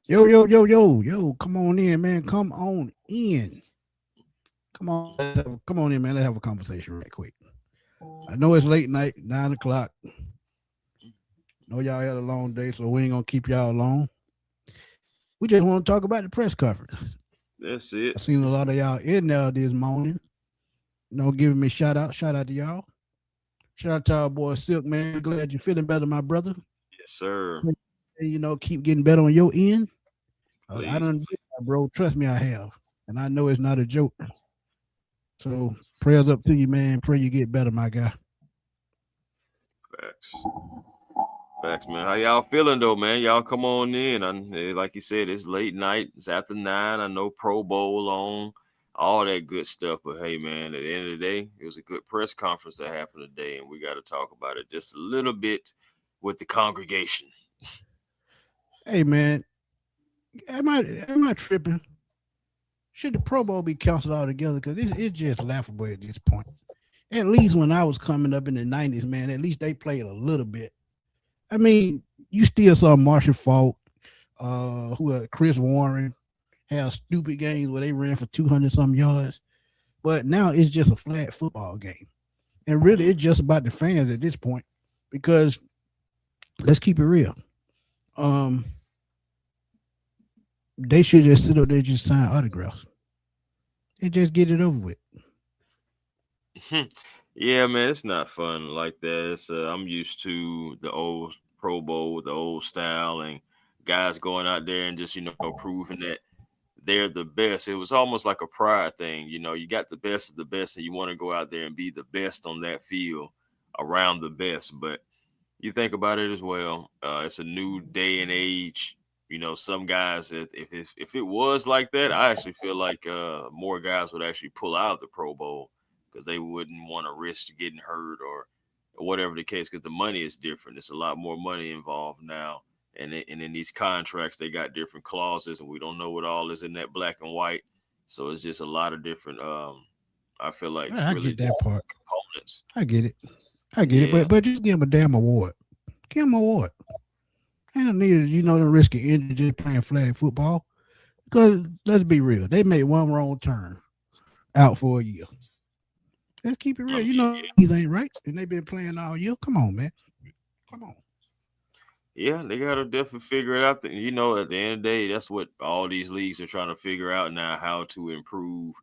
Yo. Come on in, man. Come on in. Come on in, man. Let's have a conversation right quick. I know it's late night, 9 o'clock. Know y'all had a long day, so we ain't gonna keep y'all long. We just want to talk about the press conference. That's it. I seen a lot of y'all in there this morning. Giving me shout out. Shout out to y'all. Shout out to our boy Silk, man. Glad you're feeling better, my brother. Yes, sir. Keep getting better on your end. I Please. done, bro. Trust me, I have, and I know it's not a joke. So prayers up to you, man. Pray you get better, my guy. Facts. Facts, man. How y'all feeling though, man? Y'all come on in. Like you said, it's late night. It's after 9. I know Pro Bowl on, all that good stuff. But hey, man, at the end of the day, it was a good press conference that happened today, and we got to talk about it just a little bit with the congregation. Hey, man, am I tripping? Should the Pro Bowl be canceled altogether? Because it's just laughable at this point. At least when I was coming up in the '90s, man, at least they played a little bit. I mean, you still saw Marshall Falk, Chris Warren have stupid games where they ran for 200 some yards. But now it's just a flat football game. And really, it's just about the fans at this point because let's keep it real. Um, they should just sit up there and just sign autographs and just get it over with. Yeah, man, it's not fun like that. I'm used to the old Pro Bowl, the old style, and guys going out there and just proving that they're the best. It was almost like a pride thing. You got the best of the best, and you want to go out there and be the best on that field around the best. But you think about it as well. It's a new day and age. Some guys, if it was like that, I actually feel like more guys would actually pull out of the Pro Bowl because they wouldn't want to risk getting hurt or whatever the case. Because the money is different. It's a lot more money involved now, and in these contracts they got different clauses, and we don't know what all is in that black and white. So it's just a lot of different. I feel like I really get that different part. components. I get it. I get it. Yeah. But just give him a damn award. Give him an award. Ain't no need to risk an injury just playing flag football. Because let's be real, they made one wrong turn out for a year. Let's keep it real. You know these ain't right, and they've been playing all year. Come on, man. Come on. Yeah, they gotta definitely figure it out. At the end of the day, that's what all these leagues are trying to figure out now, how to improve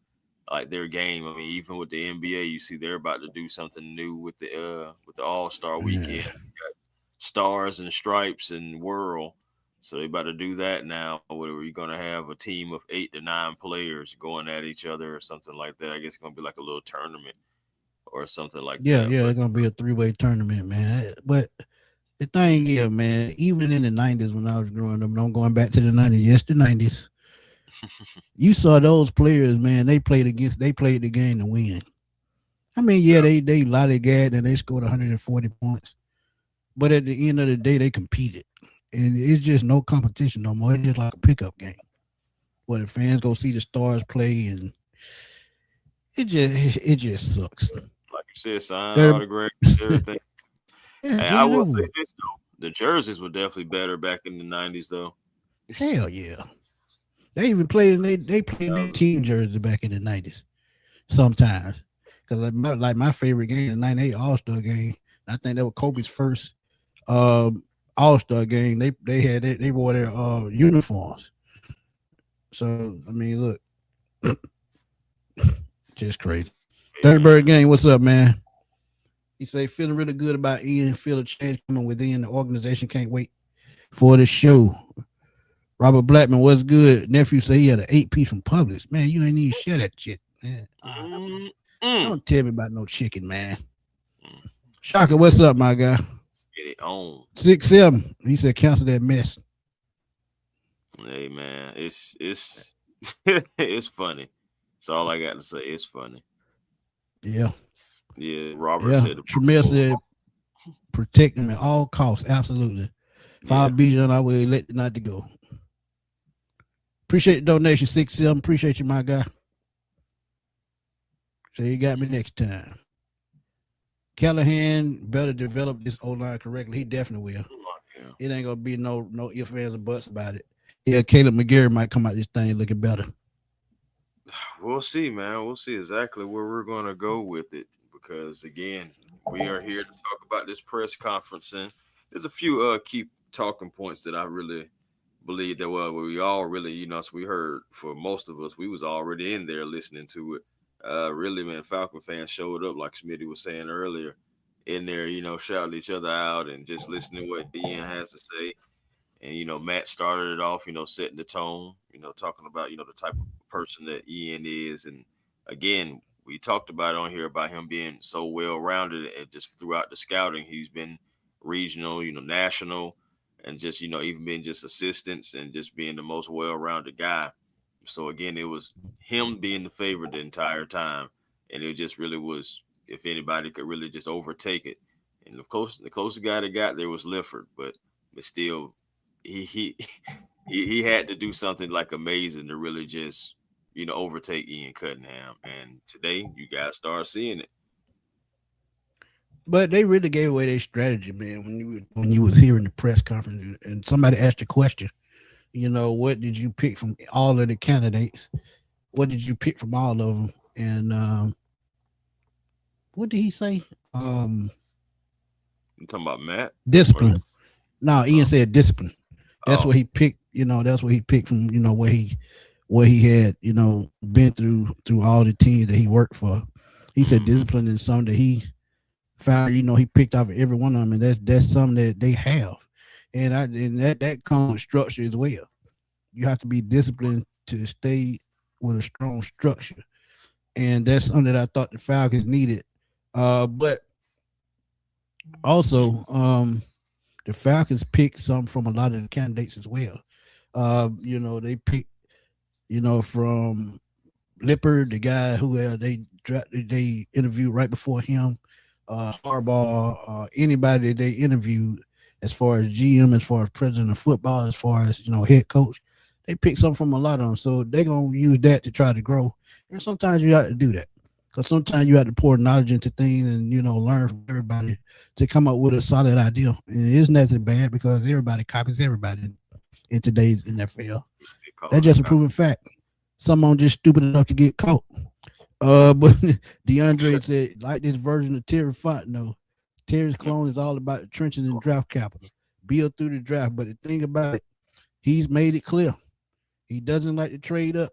like their game. I mean, even with the NBA, you see they're about to do something new with the All Star Weekend, Yeah. stars and stripes and whirl. So they about to do that now, where you're gonna have a team of 8 to 9 players going at each other or something like that. I guess it's gonna be like a little tournament or something like Yeah, that. yeah, But it's gonna be a three-way tournament, man. But the thing is, man, even in the '90s when I was growing up, and I'm going back to the '90s, yes, the '90s, you saw those players, man. They played the game to win. I mean, yeah, yeah, they lollygagged and they scored 140 points, but at the end of the day, they competed, and it's just no competition no more. It's just like a pickup game where the fans go see the stars play, and it just sucks. like you said, sign That- autographs, everything. yeah, Hey, get I it will over say with. this though: the jerseys were definitely better back in the '90s, though. Hell yeah. They even played in they played in their Uh, team jerseys back in the '90s sometimes. Because like my favorite game, the '98 All Star game, I think that was Kobe's first All Star game. They wore their uniforms. So I mean, look, just crazy. hey Third Bird man, game, what's up, man? He say feeling really good about Ian. Feel a change coming within the organization. Can't wait for the show. Robert Blackman, what's good? Nephew say he had an 8-piece from Publix. Man, you ain't even share that shit, man. mm, mm, Don't tell me about no chicken, man. mm. Shaka, He what's said, up, my guy? "Get it on." 6-7. He said cancel that mess. Hey man, it's it's funny. That's all I got to say. It's funny. Yeah, Yeah, Robert yeah. said the Pro Tremere Bowl. said protect him at all costs. Absolutely. If I Yeah, be on, I will let the night to go. Appreciate the donation, 6-7. Appreciate you, my guy. So you got me next time. Callahan better develop this O line correctly. He definitely will. yeah. It ain't gonna be no ifs, ands, or buts about it. Yeah, Caleb McGarry might come out this thing looking better. We'll see, man. We'll see exactly where we're going to go with it because again, we are here to talk about this press conference, and there's a few key talking points that I really believe that we all really, as we heard for most of us, we was already in there listening to it. Really, man, Falcon fans showed up like Smitty was saying earlier, in there, shouting each other out and just listening to what Ian has to say. And Matt started it off, setting the tone, talking about the type of person that Ian is. And again, we talked about on here about him being so well rounded and just throughout the scouting. He's been regional, national, and just even being just assistants and just being the most well rounded guy. So again, it was him being the favorite the entire time, and it just really was if anybody could really just overtake it. And of course, the closest guy that got there was Lifford, but still, he he had to do something like amazing to really just overtake Ian Cunningham. And today, you guys start seeing it. But they really gave away their strategy, man. When you was hearing the press conference and somebody asked a question, what did you pick from all of the candidates? What did you pick from all of them? And what did he say? You talking about Matt? Discipline. No, Ian said discipline. That's Oh. what he picked. That's what he picked from. What he had. Been through all the teams that he worked for. He said discipline is something that he found. He picked off every one of them, and that's something that they have, and that comes with structure as well. You have to be disciplined to stay with a strong structure, and that's something that I thought the Falcons needed. But also, the Falcons picked some from a lot of the candidates as well. They picked, from Lippard, the guy who they interviewed right before him, Harbaugh, anybody that they interviewed as far as GM, as far as president of football, as far as head coach. They picked something from a lot of them, so they're gonna use that to try to grow. And sometimes you have to do that because sometimes you have to pour knowledge into things and learn from everybody to come up with a solid idea. And it is nothing bad because everybody copies everybody in today's NFL. That's just a proven fact. Some of them just stupid enough to get caught. But DeAndre said, like this version of Terry Fontenot, Terry's clone is all about the trenches and draft capital, build through the draft. But the thing about it, he's made it clear he doesn't like to trade up.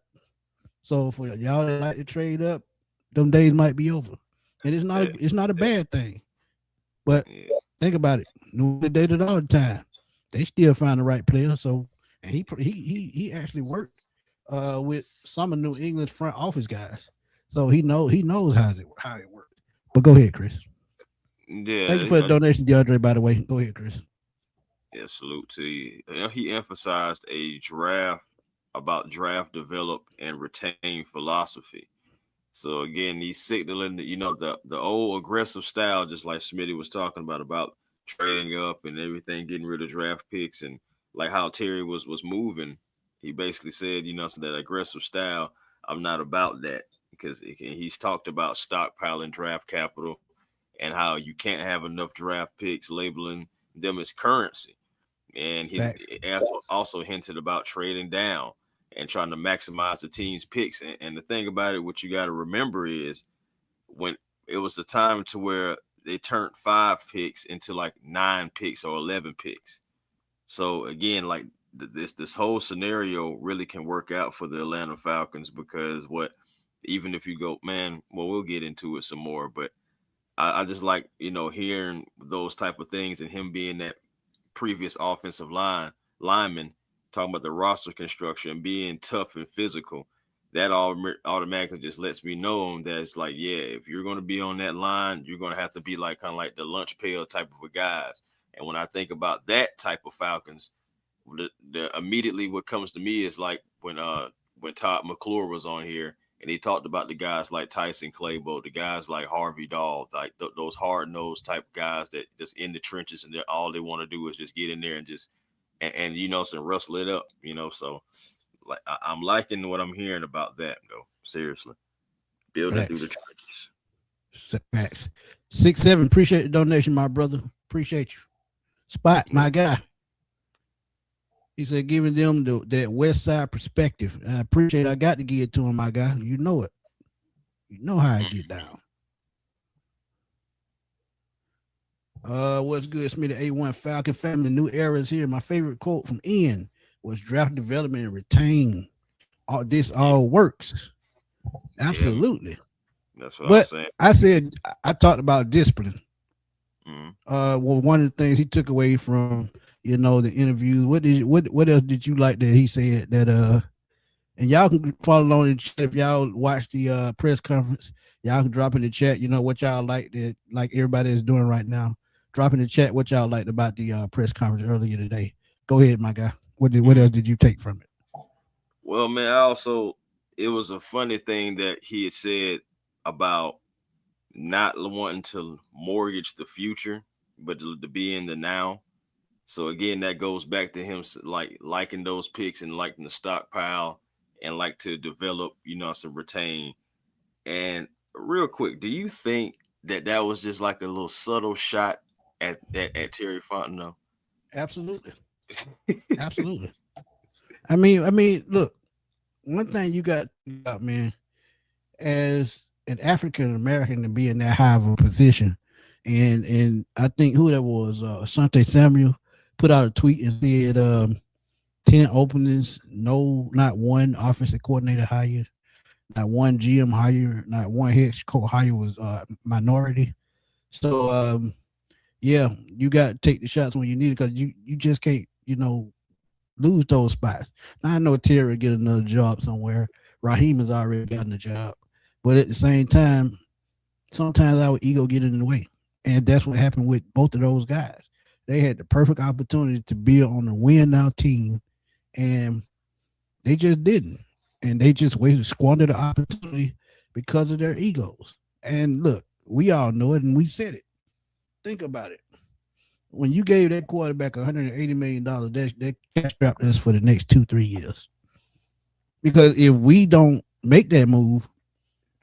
So for y'all that like to trade up, them days might be over. And it's not a bad thing. But think about it. They did it all the time. They still find the right player. So and he actually worked with some of New England's front office guys. So he knows how it works. But go ahead, Chris. Yeah. Thank you for the donation, DeAndre, by the way. Go ahead, Chris. Yeah, salute to you. He emphasized about draft, develop, and retain philosophy. So again, he's signaling that the old aggressive style, just like Smitty was talking about trading up and everything, getting rid of draft picks, and like how Terry was moving. He basically said, so that aggressive style, I'm not about that because he's talked about stockpiling draft capital and how you can't have enough draft picks, labeling them as currency. And he also hinted about trading down and trying to maximize the team's picks. And the thing about it, what you got to remember is when it was the time to where they turned 5 picks into like 9 picks or 11 picks. So again, like this whole scenario really can work out for the Atlanta Falcons because even if you go, man, well, we'll get into it some more, but I just like, hearing those type of things and him being that previous offensive lineman talking about the roster construction and being tough and physical. That automatically just lets me know that it's like, yeah, if you're going to be on that line, you're going to have to be like kind of like the lunch pail type of a guys. And when I think about that type of Falcons, the immediately what comes to me is like when Todd McClure was on here and he talked about the guys like Tyson Clabo, the guys like Harvey Dahl, like those hard-nosed type guys that just in the trenches and all they want to do is just get in there and just and some rustle it up, so like I'm liking what I'm hearing about that though. Seriously. Building through the trenches. Facts. 6-7, appreciate the donation, my brother. Appreciate you. Spot, my guy. He said giving them that West Side perspective. I appreciate. I got to give it to him, my guy. You know it. You know how I get down. What's good, Smitty? A1 Falcon family. New era is here. My favorite quote from Ian was draft development and retain. This Yeah, all works. yeah, Absolutely. that's what I was But saying. I said I talked about discipline. Mhm. Well, one of the things he took away from the interviews. What else did you like that he said that and y'all can follow along in the chat if y'all watch the press conference. Y'all can drop in the chat. You know what y'all like that, like everybody is doing right now. Drop in the chat what y'all liked about the press conference earlier today. Go ahead, my guy. What Mhm. else did you take from it? Well, man, I also it was a funny thing that he had said about not wanting to mortgage the future, but to be in the now. So again, that goes back to him like liking those picks and liking the stockpile and like to develop, to retain. And real quick, do you think that that was just like a little subtle shot at Terry Fontenot? Absolutely, absolutely. I mean, look. One thing you got to think about, man, as an African American to be in that high of a position, and I think who that was, Asante Samuel, put out a tweet and said 10 openings, no, not one offensive coordinator hired, not one GM hire, not one head coach hire was minority. So yeah, you got to take the shots when you need it because you just can't lose those spots. Now I know Terry get another job somewhere. Raheem has already gotten a job, but at the same time, sometimes our ego get in the way, and that's what happened with both of those guys. They had the perfect opportunity to build on a win now team, and they just didn't, and they just wasted squandered the opportunity because of their egos. And look, we all know it, and we said it. Think about it. When you gave that quarterback $180 million, that cash strapped us for the next 2-3 years. Because if we don't make that move,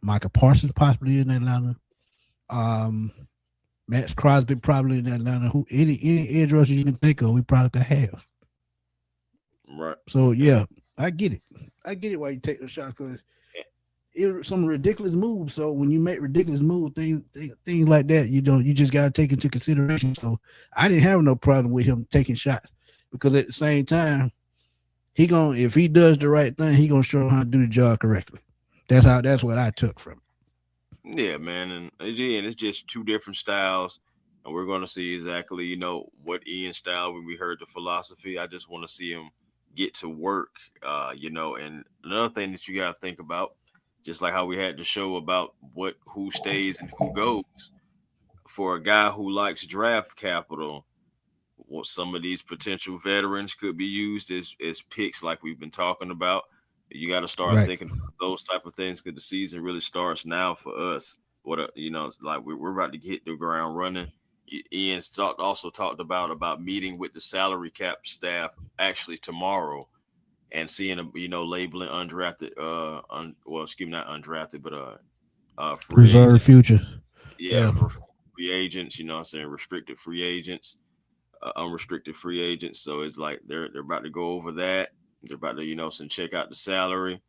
Michael Parsons possibly in Atlanta, um, Max Crosby probably in Atlanta. Who any edge rusher you can think of, we probably could have. Right. So And, yeah, I get it. I get it why you take the shot because it's some ridiculous moves. So when you make ridiculous moves, things like that, you just gotta take into consideration. So I didn't have no problem with him taking shots because at the same time, if he does the right thing, he gonna show him how to do the job correctly. That's what I took from it. yeah, man, and again, it's just two different styles, and we're going to see exactly, what Ian's style when we heard the philosophy. I just want to see him get to work, and another thing that you got to think about, just like how we had the show about who stays and who goes. For a guy who likes draft capital, what some of these potential veterans could be used as picks, like we've been talking about. You got to start Right. thinking about those type of things because the season really starts now for us. It's like we're about to hit the ground running. Ian also talked about meeting with the salary cap staff actually tomorrow and seeing labeling undrafted well, excuse me, not undrafted but free Reserve agent, futures. yeah, Yeah. free agents, what I'm saying, restricted free agents, unrestricted free agents. So it's like they're about to go over that. They're about to check out the salary,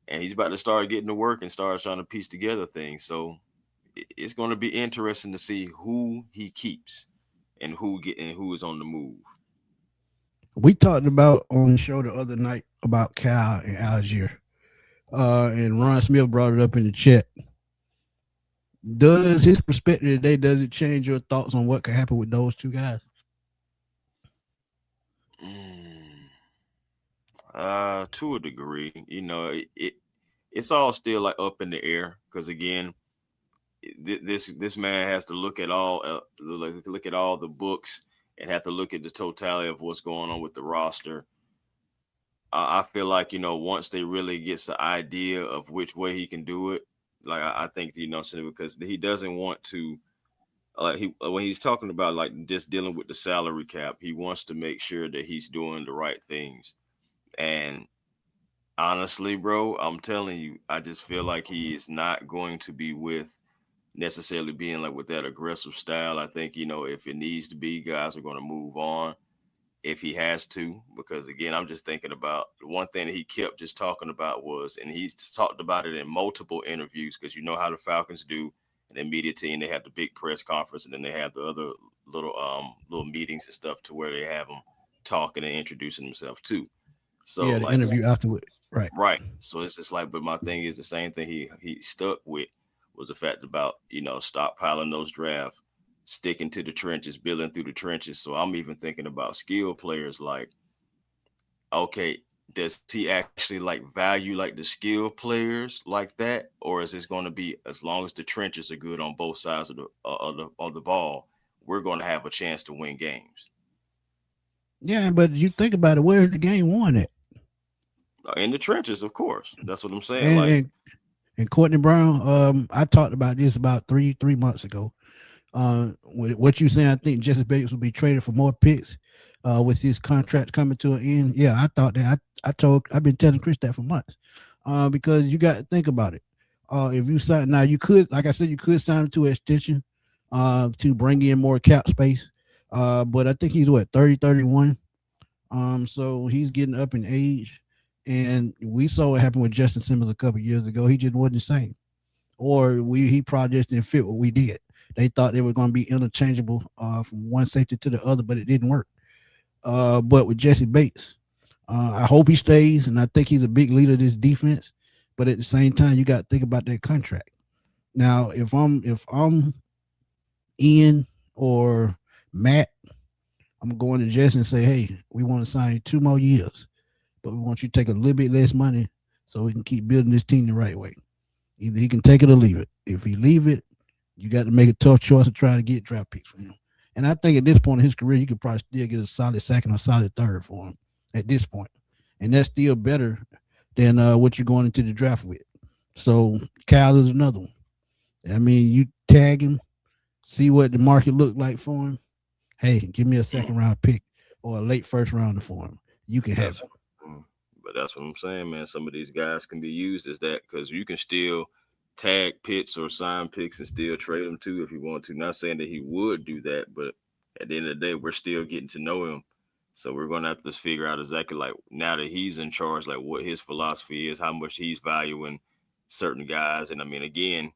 and he's about to start getting to work and start trying to piece together things. So it's going to be interesting to see who he keeps and who is on the move. We talked about on the show the other night about Cal and Algier. And Ron Smith brought it up in the chat. Does his perspective today does it change your thoughts on what could happen with those two guys? Mm, to a degree, it's all still like up in the air because again, this man has to look at look at all the books and have to look at the totality of what's going on with the roster. I feel like once they really gets the idea of which way he can do it, like I think because he doesn't want to like he when he's talking about like just dealing with the salary cap, he wants to make sure that he's doing the right things. And honestly, bro, I'm telling you, I just feel like he is not going to be with necessarily being like with that aggressive style. I think if it needs to be, guys are going to move on. if he has to, because again, I'm just thinking about the one thing that he kept just talking about was, and he's talked about it in multiple interviews, because you know how the Falcons do an immediate team, they have the big press conference, and then they have the other little meetings and stuff to where they have them talking and introducing themselves too. So Yeah, the like, interview afterward. Right. right. So it's just like, but my thing is the same thing he stuck with was the fact about, stockpiling those drafts, sticking to the trenches, building through the trenches. So I'm even thinking about skill players like, okay, does he actually like value like the skill players like that, or is this going to be as long as the trenches are good on both sides of the ball, we're going to have a chance to win games Yeah, but you think about it, where's the game won at? in the trenches, of course. That's what I'm saying. And Like, and, and Courtney Brown, I talked about this about three months ago. With what you saying, I think Jesse Bates will be traded for more picks. With his contract coming to an end, yeah, I thought that. I've been telling Chris that for months. Because you got to think about it. If you sign now, you could, like I said, you could sign him to an extension, to bring in more cap space. But I think he's what 30, 31. So he's getting up in age, and we saw what happened with Justin Simmons a couple years ago. He just wasn't the same, or he probably just didn't fit what we did. They thought they were going to be interchangeable from one safety to the other, but it didn't work. But with Jesse Bates, I hope he stays, and I think he's a big leader of this defense. But at the same time, you got to think about that contract. Now, if I'm Ian or Matt, I'm going to Jesse and say, hey, we want to sign 2 more years, but we want you to take a little bit less money so we can keep building this team the right way. Either he can take it or leave it. If he leave it, you got to make a tough choice of trying to get draft picks for him. And I think at this point in his career, you could probably still get a solid second or solid third for him at this point. And that's still better than what you're going into the draft with. So Kyle is another one. I mean, you tag him, see what the market looked like for him. Hey, give me a second round pick or a late first rounder for him. You can have that's him. but that's what I'm saying, man. Some of these guys can be used as that, because you can still tag picks or sign picks and still trade them too if you want to. Not saying that he would do that, but at the end of the day, we're still getting to know him. So we're gonna have to figure out exactly, like, now that he's in charge, like what his philosophy is, how much he's valuing certain guys. And I mean, again,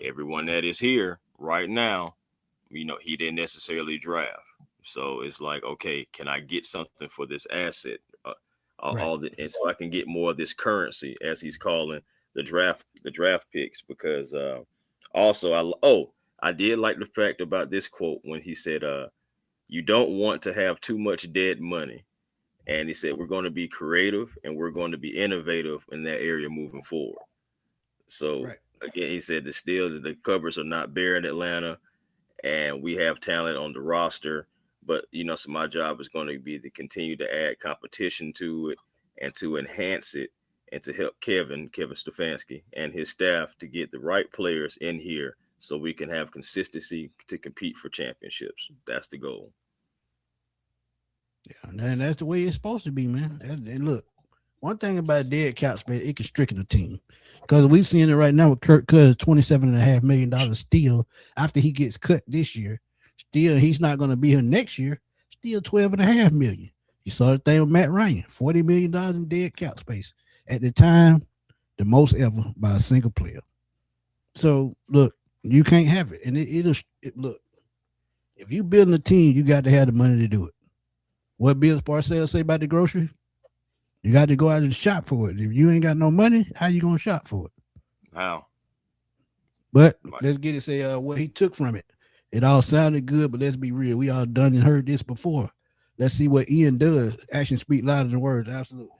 everyone that is here right now, he didn't necessarily draft. So it's like, okay, can I get something for this asset? Right. And so I can get more of this currency, as he's calling the draft picks. Because also, I did like the fact about this quote when he said, "You don't want to have too much dead money," and he said, "We're going to be creative and we're going to be innovative in that area moving forward." So Right. again, he said the cupboards are not bare in Atlanta, and we have talent on the roster. But so my job is going to be to continue to add competition to it and to enhance it, and to help Kevin Stefanski and his staff to get the right players in here so we can have consistency to compete for championships. That's the goal. Yeah, and that's the way it's supposed to be, man. And look, one thing about dead cap space, it can stricken a team. Because we've seen it right now with Kirk Cousins, $27.5 million still after he gets cut this year. Still, he's not going to be here next year. Still 12.5 million. You saw the thing with Matt Ryan, $40 million in dead cap space. At the time, the most ever by a single player. So look, you can't have it. And look, if you building a team, you got to have the money to do it. What Bill Parcells say about the grocery? You got to go out and shop for it. If you ain't got no money, how you gonna shop for it? How? But Right. let's get it. Say what he took from it. It all sounded good, but let's be real. We all done and heard this before. Let's see what Ian does. Actions speak louder than words. Absolutely.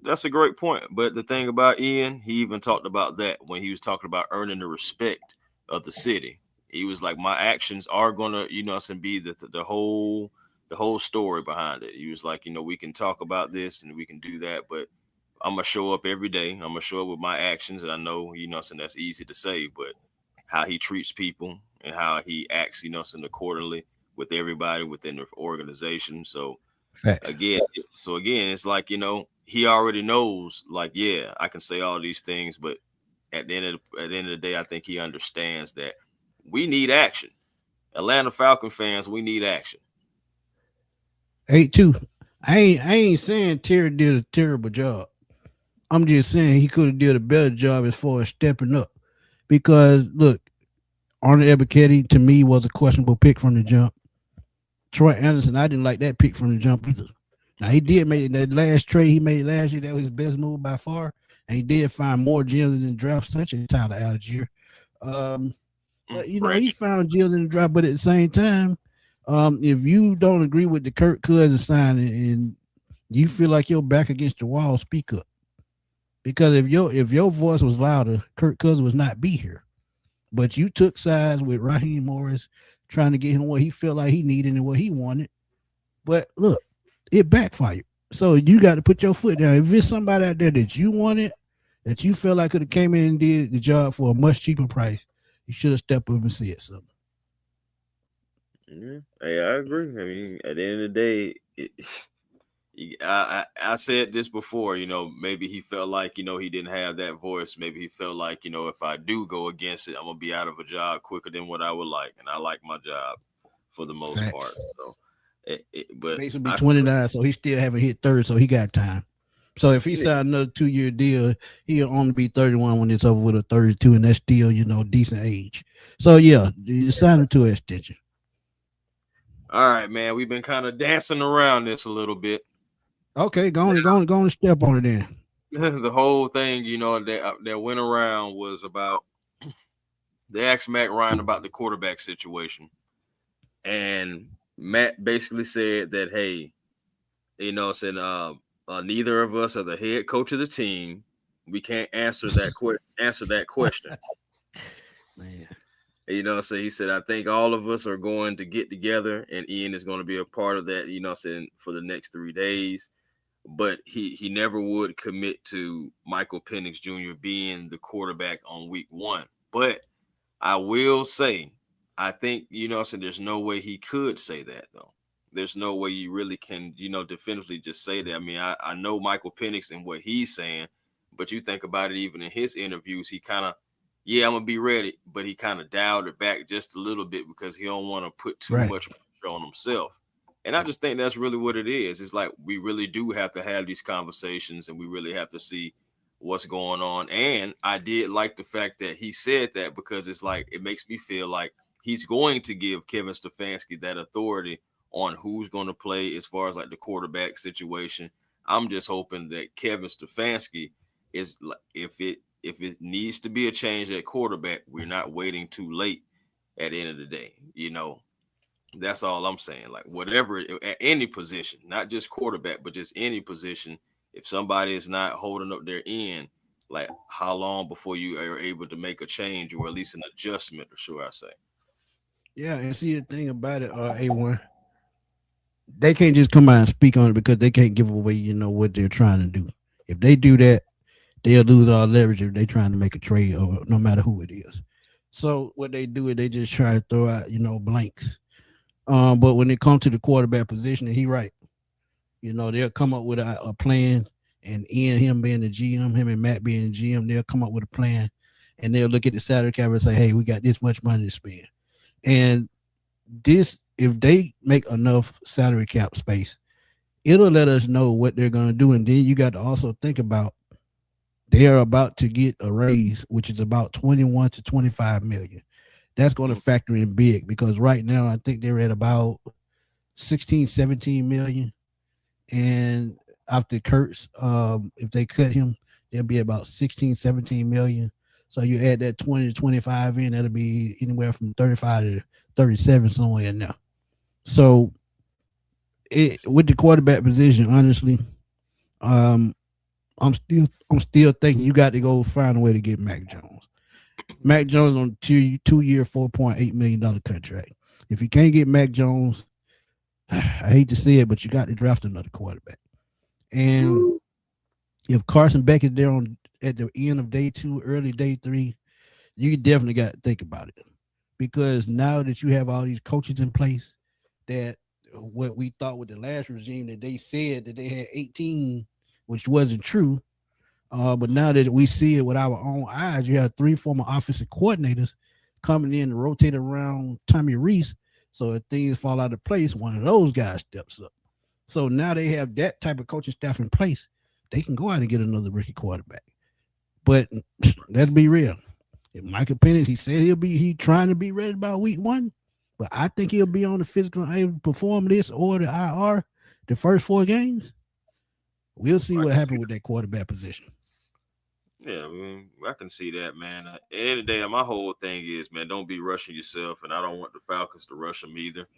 That's a great point. But the thing about Ian, he even talked about that when he was talking about earning the respect of the city. He was like, my actions are gonna, be the whole story behind it. He was like, we can talk about this and we can do that, but I'm gonna show up every day. I'm gonna show up with my actions, and I know, that's easy to say, but how he treats people and how he acts, accordingly with everybody within the organization. So Facts. again, it's like, he already knows, like, yeah, I can say all these things, but at the end of the day, I think he understands that we need action. Atlanta Falcon fans, we need action. 8-2. I ain't saying Terry did a terrible job. I'm just saying he could have did a better job as far as stepping up. Because look, Arnold Ebiketie to me was a questionable pick from the jump. Troy Anderson, I didn't like that pick from the jump either. Now he did make that last trade he made last year. That was his best move by far, and he did find more gems in the draft, such as Tyler Algier. Um, but he Brandy. found gems in the draft. But at the same time, if you don't agree with the Kirk Cousins signing and you feel like you're back against the wall, speak up. Because if your voice was louder, Kirk Cousins would not be here. But you took sides with Raheem Morris, trying to get him what he felt like he needed and what he wanted. But look, it backfired. So you got to put your foot down. If it's somebody out there that you wanted, that you felt like could have came in and did the job for a much cheaper price, you should have stepped up and said something. Yeah, hey, I agree. I mean, at the end of the day, I said this before. Maybe he felt like he didn't have that voice. Maybe he felt like if I do go against it, I'm gonna be out of a job quicker than what I would like, and I like my job for the most part. Facts. So, but Base will be I 29, so he still haven't hit 30, so he got time. So if he yeah, signed another 2-year deal, he'll only be 31 when it's over with a 32, and that's still, decent age. So yeah, you sign him to an extension. all right, man. We've been kind of dancing around this a little bit. Okay, go on, step on it then. The whole thing, that went around was about they asked Matt Ryan about the quarterback situation, and Matt basically said that, hey, said neither of us are the head coach of the team. We can't answer that question. Man. So he said, I think all of us are going to get together, and Ian is going to be a part of that. Saying for the next 3 days. But he never would commit to Michael Penix Jr. being the quarterback on week 1. But I will say, I think, there's no way he could say that, though. There's no way you really can, definitively just say that. I mean, I know Michael Penix and what he's saying, but you think about it, even in his interviews, he kind of, I'm going to be ready, but he kind of dialed it back just a little bit because he don't want to put too Right. much pressure on himself. And I just think that's really what it is. It's like we really do have to have these conversations and we really have to see what's going on. And I did like the fact that he said that because it's like it makes me feel like he's going to give Kevin Stefanski that authority on who's going to play as far as like the quarterback situation. I'm just hoping that Kevin Stefanski is like if it needs to be a change at quarterback, we're not waiting too late at the end of the day. That's all I'm saying. Like whatever at any position, not just quarterback, but just any position. If somebody is not holding up their end, like how long before you are able to make a change or at least an adjustment, or should I say? Yeah, and see the thing about it, A1, they can't just come out and speak on it because they can't give away, what they're trying to do. If they do that, they'll lose all leverage if they're trying to make a trade or no matter who it is. So what they do is they just try to throw out, blanks. But when it comes to the quarterback position, and he right, they'll come up with a plan, and Ian, him being the GM, him and Matt being the GM, they'll come up with a plan, and they'll look at the salary cap and say, hey, we got this much money to spend. And this, if they make enough salary cap space, it'll let us know what they're going to do. And then you got to also think about they are about to get a raise, which is about 21 to 25 million. That's going to factor in big because right now I think they're at about 16, 17 million. And after Kurtz, if they cut him, they'll be about 16, 17 million. So you add that 20 to 25 in, that'll be anywhere from 35 to 37 somewhere in there. So with the quarterback position, honestly, I'm still thinking you got to go find a way to get Mac Jones. Mac Jones on 2-year, $4.8 million contract. If you can't get Mac Jones, I hate to say it, but you got to draft another quarterback. And if Carson Beck is there at the end of day 2, early day 3, you definitely got to think about it. Because now that you have all these coaches in place, that what we thought with the last regime that they said that they had 18, which wasn't true. But now that we see it with our own eyes, you have 3 former offensive coordinators coming in and rotate around Tommy Reese. So if things fall out of place, one of those guys steps up. So now they have that type of coaching staff in place. They can go out and get another rookie quarterback. But let's be real. If Michael Penix, he said he trying to be ready by week 1, but I think he'll be on the physical able to perform this or the IR the first 4 games. We'll see what happens with that quarterback position. Yeah, I mean, I can see that, man. At the end of the day, my whole thing is, man, don't be rushing yourself, and I don't want the Falcons to rush them either.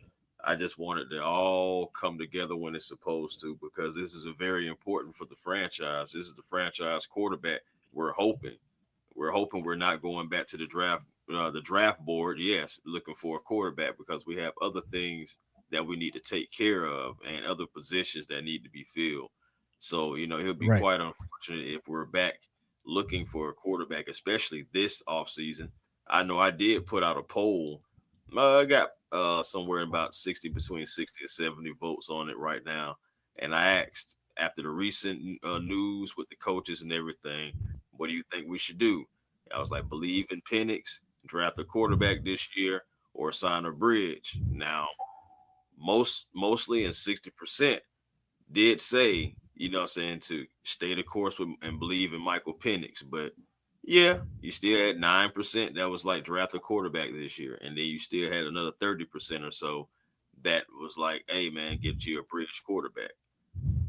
I just want it to all come together when it's supposed to, because this is a very important for the franchise. This is the franchise quarterback. We're hoping we're not going back to the draft board. Yes, looking for a quarterback because we have other things that we need to take care of and other positions that need to be filled. So, it'll be Right. quite unfortunate if we're back looking for a quarterback, especially this offseason. I know I did put out a poll. I got somewhere about 60, between 60 and 70 votes on it right now. And I asked, after the recent news with the coaches and everything, what do you think we should do? I was like, believe in Penix, draft a quarterback this year, or sign a bridge. Now, mostly in 60% did say, what I'm saying, to stay the course and believe in Michael Penix. But yeah, you still had 9% that was like draft a quarterback this year. And then you still had another 30% or so that was like, hey man, get you a British quarterback.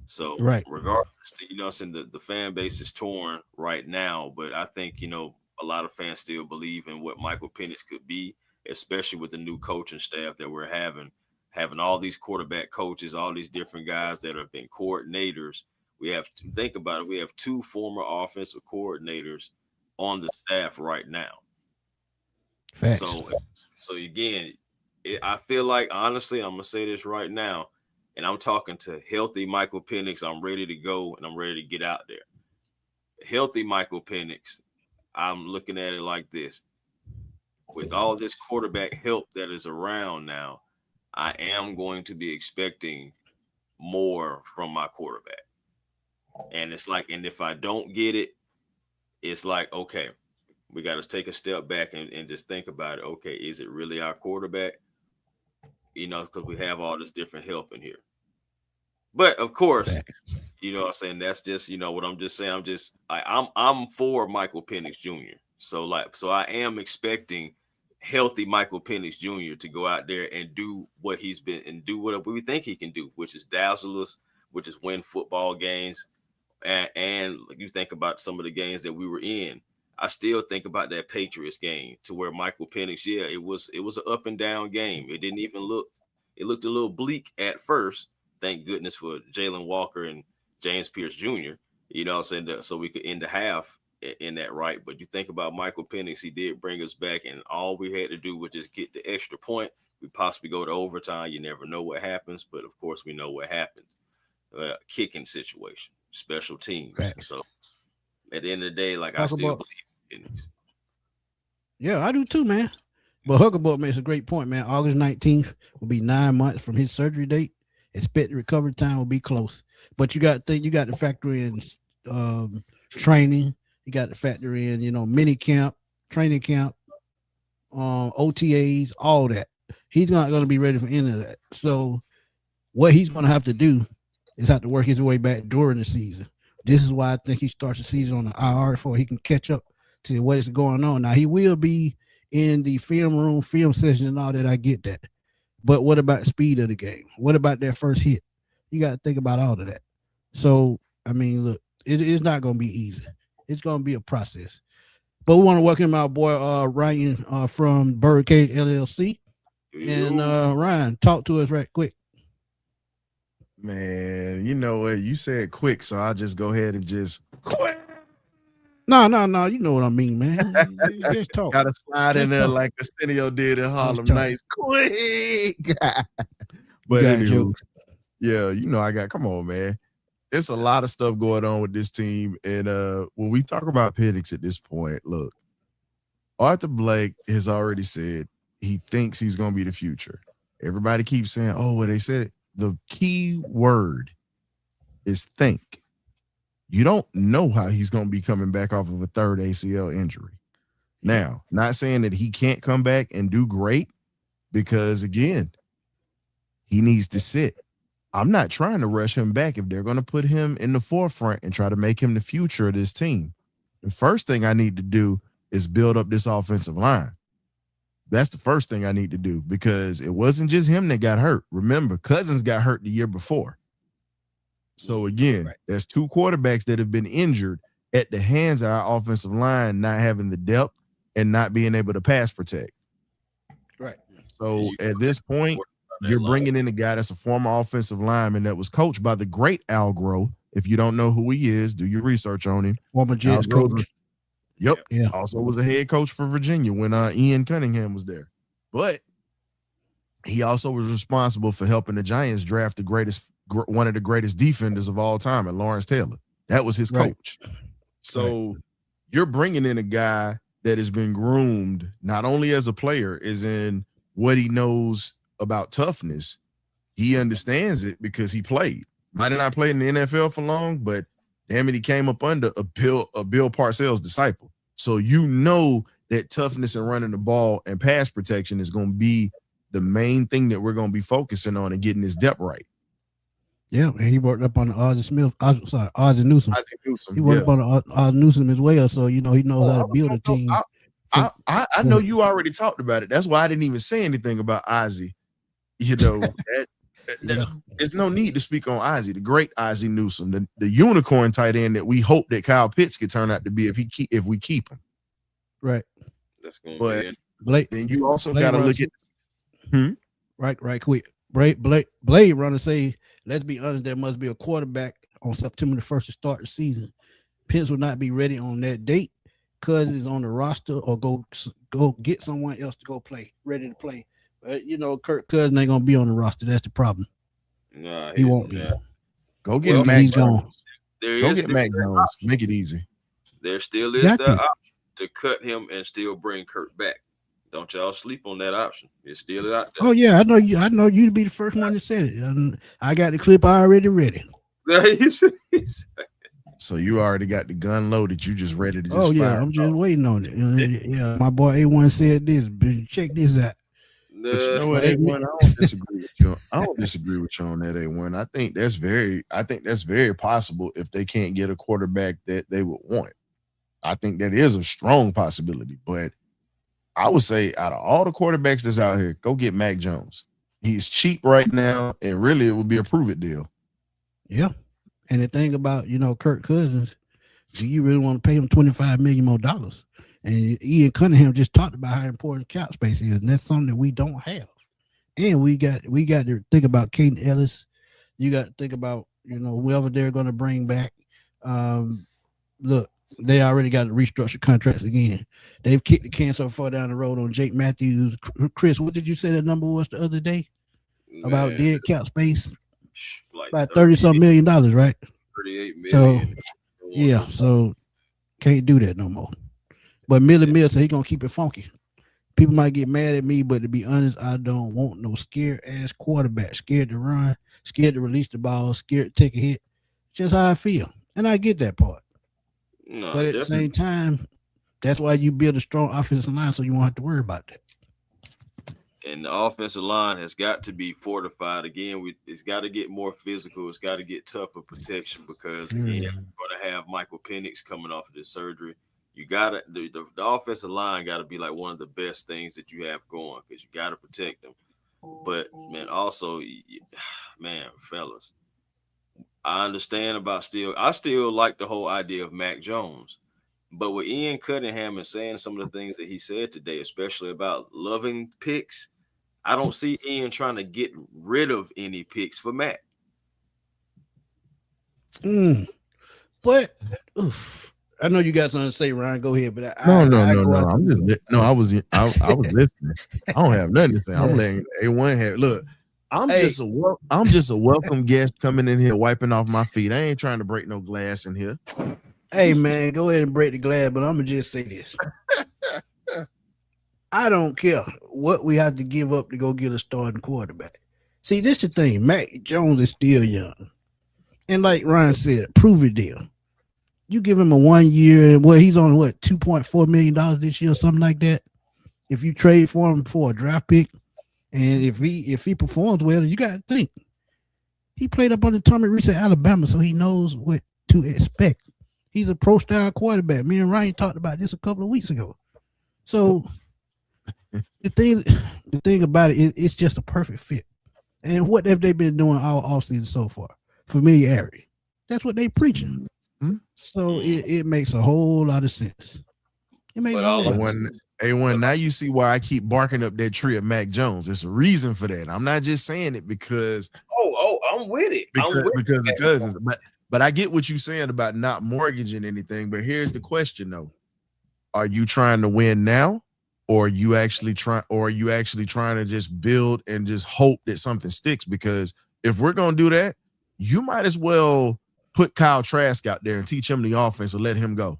So Right. regardless, what I'm saying, the fan base is torn right now, but I think, a lot of fans still believe in what Michael Penix could be, especially with the new coaching staff that we're having all these quarterback coaches, all these different guys that have been coordinators. We have to think about it. We have 2 former offensive coordinators on the staff right now. Facts. So again, I feel like, honestly, I'm gonna say this right now, and I'm talking to healthy Michael Penix. I'm ready to go and I'm ready to get out there. Healthy Michael Penix. I'm looking at it like this: with all this quarterback help that is around now, I am going to be expecting more from my quarterback. And it's like, and if I don't get it, it's like, okay, we got to take a step back and just think about it. Okay, is it really our quarterback? Because we have all this different help in here. But of course, Facts. what I'm saying, that's just, what I'm just saying. I'm for Michael Penix Jr. So I am expecting healthy Michael Penix Jr. to go out there and do what he's been and do what we think he can do, which is dazzle us, which is win football games. And you think about some of the games that we were in. I still think about that Patriots game to where Michael Penix, yeah, it was an up and down game. It looked a little bleak at first. Thank goodness for Jalen Walker and James Pierce Jr. I'm saying, so we could end the half in that right. But you think about Michael Penix, he did bring us back, and all we had to do was just get the extra point. We possibly go to overtime. You never know what happens, but of course we know what happened. Kicking situation, special teams. Facts. So at the end of the day, like, I Talk still about, believe in Penix. yeah, I do too, man. But Huckabee makes a great point, man. August 19th will be 9 months from his surgery date. Expected recovery time will be close. But you got to think, you got to factor in training. You got to factor in, mini camp, training camp, OTAs, all that. He's not going to be ready for any of that. So what he's going to have to do is have to work his way back during the season. This is why I think he starts the season on the IR before he can catch up to what is going on. Now, he will be in the film room, film session and all that. I get that. But what about the speed of the game? What about that first hit? You got to think about all of that. So, I mean, look, it is not going to be easy. It's going to be a process. But we want to welcome our boy Ryan from Birdcage LLC. And Ryan, talk to us right quick. Man, you know what? You said quick, so I'll just go ahead and just quick. No. You know what I mean, man. Just talk. Gotta slide in Just there talk. like Arsenio did in Harlem talk. Nights. Quick. You But got anywho, jokes. yeah, I got, come on, man. It's a lot of stuff going on with this team. And when we talk about Penix at this point, look, Arthur Blank has already said he thinks he's going to be the future. Everybody keeps saying, oh, well, they said it. The key word is think. You don't know how he's going to be coming back off of a third ACL injury. Now, not saying that he can't come back and do great, because, again, he needs to sit. I'm not trying to rush him back. If they're going to put him in the forefront and try to make him the future of this team, the first thing I need to do is build up this offensive line. That's the first thing I need to do, because it wasn't just him that got hurt. Remember, Cousins got hurt the year before. So again, there's 2 quarterbacks that have been injured at the hands of our offensive line, not having the depth and not being able to pass protect. Right. So at this point, you're bringing in a guy that's a former offensive lineman that was coached by the great Al Groh. If you don't know who he is, do your research on him. Former Jets coach. Yep. Yeah. Also was a head coach for Virginia when Ian Cunningham was there. But he also was responsible for helping the Giants draft one of the greatest defenders of all time, at Lawrence Taylor. That was his coach. So you're bringing in a guy that has been groomed not only as a player, is in what he knows about toughness. He understands it because he played. Might have not played in the NFL for long, but damn it, he came up under a Bill Parcells disciple. So you know that toughness and running the ball and pass protection is going to be the main thing that we're going to be focusing on and getting his depth right. Yeah, and he worked up on the Ozzie Newsome. He worked up on the Ozzie Newsome as well, so he knows how to build a team. I know you already talked about it. That's why I didn't even say anything about Ozzie. There's no need to speak on Ozzie, the great Ozzie Newsome, the unicorn tight end that we hope that Kyle Pitts could turn out to be if we keep him. Right. That's going but to be Blake. Then you also got to look at. Right. Quick. Blade Runner say, let's be honest, there must be a quarterback on September the 1st to start the season. Pitts will not be ready on that date. Cousins is on the roster, or go get someone else to go play, ready to play. Kirk Cousins ain't gonna be on the roster. That's the problem. Nah, he won't be. Go get Mac Jones. Go get Mac Jones. Make it easy. There still is the option to cut him and still bring Kirk back. Don't y'all sleep on that option. It's still out there. Oh yeah, I know you to be the first one that said it. I got the clip already ready. So you already got the gun loaded. You just ready to just fire. I'm just waiting on it. Yeah, my boy A1 said this. Check this out. But you know what, A1, I don't disagree with you. I don't disagree with you on that, A1. I think that's very possible if they can't get a quarterback that they would want. I think that is a strong possibility. But I would say out of all the quarterbacks that's out here, go get Mac Jones. He's cheap right now, and really it would be a prove-it deal. Yeah. And the thing about, Kirk Cousins, do you really want to pay him $25 million more? And Ian Cunningham just talked about how important cap space is, and that's something that we don't have. And we got to think about Caden Ellis. You got to think about, whoever they're going to bring back. Look, they already got to restructure contracts again. They've kicked the can so far down the road on Jake Matthews. Chris, what did you say that number was the other day about dead cap space? About $30-something million, right? 38 million. So can't do that no more. But Millie said he's gonna keep it funky. People might get mad at me, but to be honest, I don't want no scared ass quarterback. Scared to run, scared to release the ball, scared to take a hit. Just how I feel, and I get that part. No, but at the same time, that's why you build a strong offensive line, so you won't have to worry about that. And the offensive line has got to be fortified again. It's got to get more physical. It's got to get tougher protection because again, we're going to have Michael Penix coming off of this surgery. You got to the offensive line got to be like one of the best things that you have going because you got to protect them. But man, also, fellas, I understand about I still like the whole idea of Mac Jones. But with Ian Cunningham and saying some of the things that he said today, especially about loving picks, I don't see Ian trying to get rid of any picks for Mac. But I know you got something to say, Ryan. Go ahead. But no. I was listening. I don't have nothing to say. I'm letting A1 have. Look, I'm just a welcome guest coming in here, wiping off my feet. I ain't trying to break no glass in here. Hey, man, go ahead and break the glass, but I'm going to just say this. I don't care what we have to give up to go get a starting quarterback. See, this is the thing. Mac Jones is still young. And like Ryan said, prove it deal. You give him a 1 year, he's on $2.4 million this year or something like that. If you trade for him for a draft pick, and if he performs well, you got to think. He played up under Tommy Reese at Alabama, so he knows what to expect. He's a pro-style quarterback. Me and Ryan talked about this a couple of weeks ago. So the thing about it, it's just a perfect fit. And what have they been doing all offseason so far? Familiarity. That's what they preaching. Mm-hmm. So it makes a whole lot of sense. It makes a whole lot of sense. A1, now you see why I keep barking up that tree of Mac Jones. There's a reason for that. I'm not just saying it because I'm with it. Because of cousins. But I get what you're saying about not mortgaging anything. But here's the question though. Are you trying to win now? Or are you actually trying to just build and just hope that something sticks? Because if we're gonna do that, you might as well put Kyle Trask out there and teach him the offense and let him go.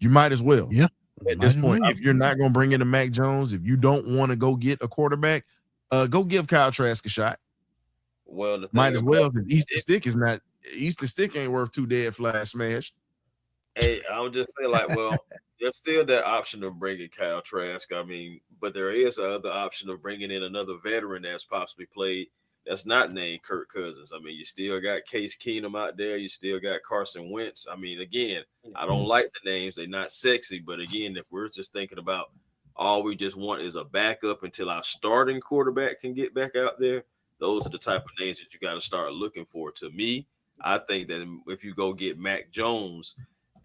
You might as well. Yeah. At this point, if you're not going to bring in a Mac Jones, if you don't want to go get a quarterback, go give Kyle Trask a shot. Well, might as well, because Easter Stick ain't worth two dead flies smashed. Hey, I'm just saying, like, well, there's still that option of bringing Kyle Trask. I mean, but there is another option of bringing in another veteran that's possibly played that's not named Kirk Cousins. I mean, you still got Case Keenum out there. You still got Carson Wentz. I mean, again, I don't like the names. They're not sexy. But again, if we're just thinking about all we just want is a backup until our starting quarterback can get back out there, those are the type of names that you got to start looking for. To me, I think that if you go get Mac Jones,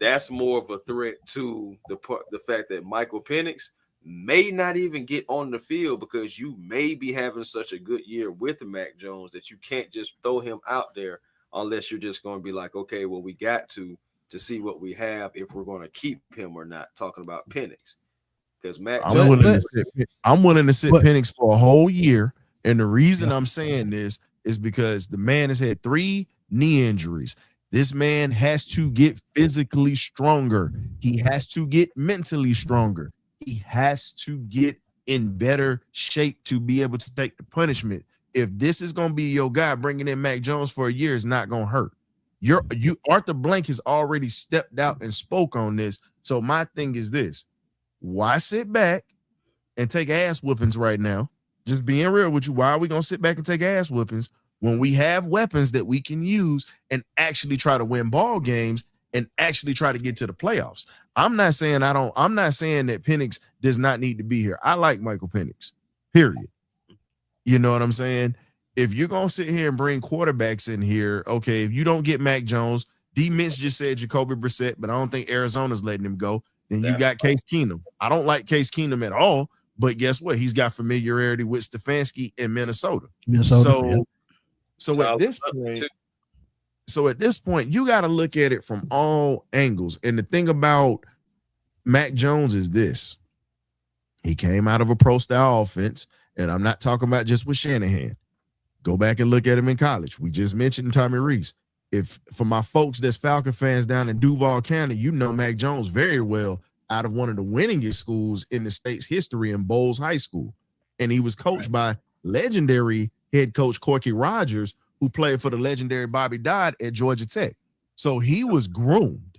that's more of a threat to the fact that Michael Penix may not even get on the field because you may be having such a good year with Mac Jones that you can't just throw him out there unless you're just going to be like, okay, well, we got to see what we have if we're going to keep him or not. Talking about Penix, because I'm willing to sit Penix for a whole year, and the reason I'm saying this is because the man has had 3 knee injuries. This man has to get physically stronger. He has to get mentally stronger. He has to get in better shape to be able to take the punishment. If this is going to be your guy, bringing in Mac Jones for a year is not going to hurt. Arthur Blank has already stepped out and spoke on this. So my thing is this: why sit back and take ass whoopings right now? Just being real with you, why are we going to sit back and take ass whoopings when we have weapons that we can use and actually try to win ball games and actually try to get to the playoffs? I'm not saying that Penix does not need to be here. I like Michael Penix, period. You know what I'm saying? If you're going to sit here and bring quarterbacks in here, okay, if you don't get Mac Jones, D. Minch just said Jacoby Brissett, but I don't think Arizona's letting him go. Then you got Case Keenum. I don't like Case Keenum at all, but guess what? He's got familiarity with Stefanski in Minnesota. So at this point, you got to look at it from all angles. And the thing about Mac Jones is this: he came out of a pro-style offense, and I'm not talking about just with Shanahan. Go back and look at him in college. We just mentioned Tommy Reese. If for my folks that's Falcon fans down in Duval County, you know Mac Jones very well out of one of the winningest schools in the state's history in Bowles High School. And he was coached by legendary head coach Corky Rogers, who played for the legendary Bobby Dodd at Georgia Tech. So he was groomed.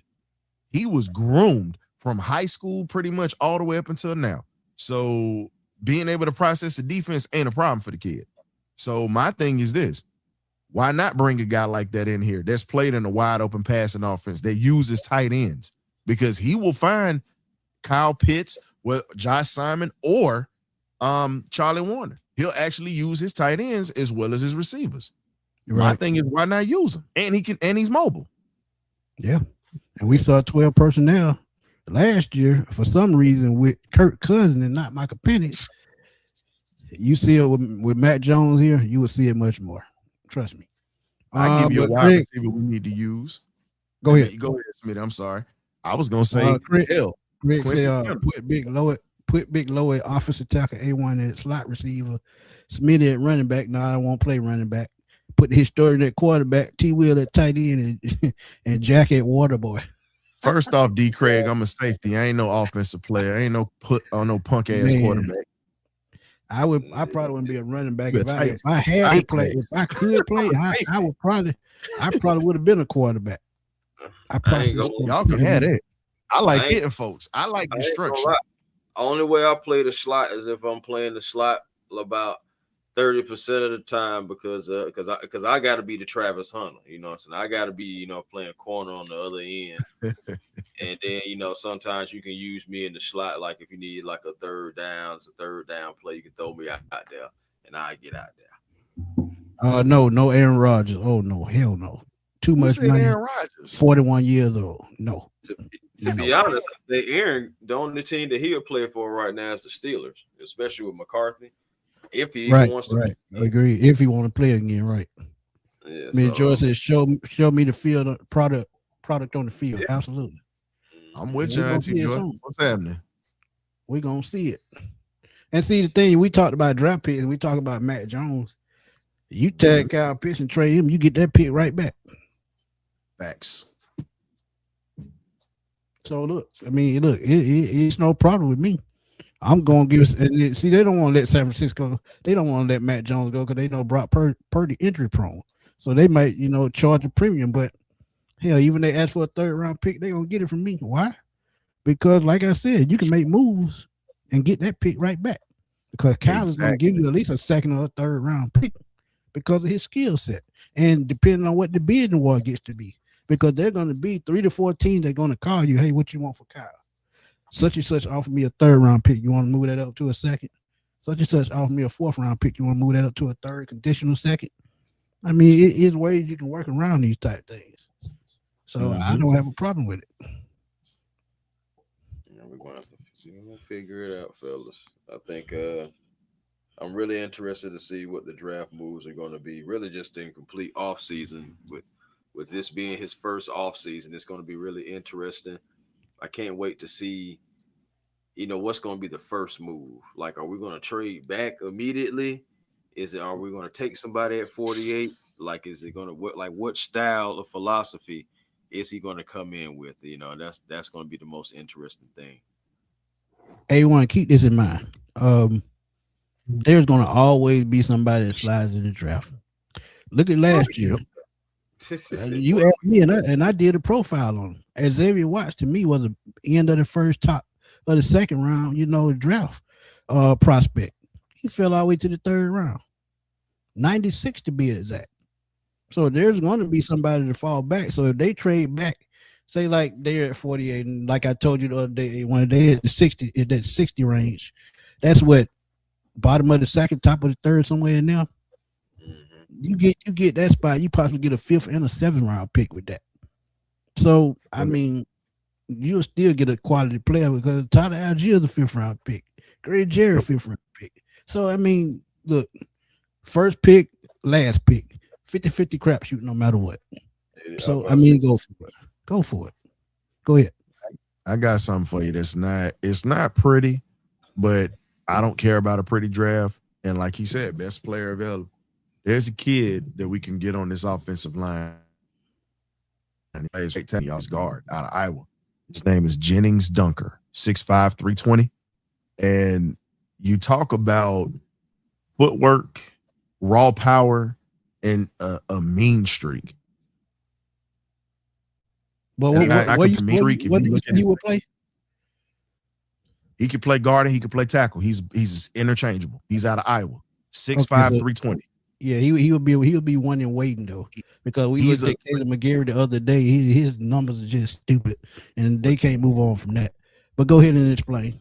He was groomed from high school pretty much all the way up until now. So being able to process the defense ain't a problem for the kid. So my thing is this: why not bring a guy like that in here that's played in a wide open passing offense that uses tight ends? Because he will find Kyle Pitts, Josh Simon, or Charlie Warner. He'll actually use his tight ends as well as his receivers. Right. My thing is, why not use him? And he's mobile. Yeah. And we saw 12 personnel last year for some reason with Kirk Cousins and not Michael Penix. You see it with Matt Jones here, you will see it much more. Trust me. I give you a wide receiver we need to use. Go ahead, Smitty. I'm sorry. I was gonna say Greg said put Big Low at offensive tackle, A1 at slot receiver, Smitty at running back. No, I won't play running back. Put the historian at quarterback, T. Will at tight end, and Jack at water boy. First off, D. Craig, I'm a safety. I ain't no offensive player. I ain't no punk ass quarterback. I probably wouldn't be a running back if I had to play. If I could play, I would have been a quarterback. Y'all can have it. I like hitting folks. I like destruction. Only way I play the slot is if I'm playing the slot about 30% of the time because I got to be the Travis Hunter, you know what I'm saying? I got to be, playing corner on the other end. And then, sometimes you can use me in the slot, like if you need like a third down play, you can throw me out there and I get out there. No Aaron Rodgers. Oh no, hell no. Too much money. Aaron Rodgers. 41 years old. No. To be honest, I think Aaron, the only team that he'll play for right now is the Steelers, especially with McCarthy. If he even wants to, right. I agree. If he want to play again, right? Yeah. Joy says, "Show me the field product on the field." Yeah. Absolutely. I'm with you, Auntie Joy. What's happening? We're gonna see it. And see the thing, we talked about draft picks, and we talk about Matt Jones. You tag Kyle Pitts and trade him, you get that pick right back. Facts. So look, it's no problem with me. I'm going to give. And see, they don't want to let San Francisco. They don't want to let Matt Jones go because they know Brock Purdy injury prone. So they might, charge a premium. But hell, even they ask for a third round pick, they gonna get it from me. Why? Because, like I said, you can make moves and get that pick right back. Because Kyle is gonna give you at least a second or a third round pick because of his skill set, and depending on what the bidding war gets to be. Because they're going to be 3 to 4 teams that are going to call you, hey, what you want for Kyle? Such and such offer me a third round pick. You want to move that up to a second? Such and such offer me a fourth round pick. You want to move that up to a third conditional second? I mean, it is ways you can work around these type things. So I don't have a problem with it. We're going to figure it out, fellas. I think I'm really interested to see what the draft moves are going to be. Really just in complete off season with this being his first off season. It's going to be really interesting. I can't wait to see, what's going to be the first move. Like, are we going to trade back immediately? Are we going to take somebody at 48? Like, is it going to what style of philosophy is he going to come in with? That's going to be the most interesting thing. A1, keep this in mind. There's going to always be somebody that slides in the draft. Look at last year. You asked me, and I did a profile on him. Xavier Watts to me was the end of the first top of the second round, draft prospect. He fell all the way to the third round, 96 to be exact. So there's going to be somebody to fall back. So if they trade back, say like they're at 48, and like I told you the other day, when they hit the 60, at that 60 range, that's what bottom of the second, top of the third, somewhere in there. You get that spot, you possibly get a 5th and a 7th round pick with that. So I mean, you'll still get a quality player because Tyler Algier is a 5th round pick, Greg Jerry 5th round pick. So I mean, look, first pick, last pick, 50-50 crapshoot no matter what. So I mean, go for it. Go ahead. I got something for you. It's not pretty, but I don't care about a pretty draft. And like he said, best player available. There's a kid that we can get on this offensive line. And he plays y'all's guard out of Iowa. His name is Jennings Dunker, 6'5", 320. And you talk about footwork, raw power, and a mean streak. But what he would play? He could play guard and he could play tackle. He's interchangeable. He's out of Iowa. 6'5", 320. Yeah, he would be one in waiting though, because we looked at Caleb McGarry the other day. His numbers are just stupid, and they can't move on from that. But go ahead and explain.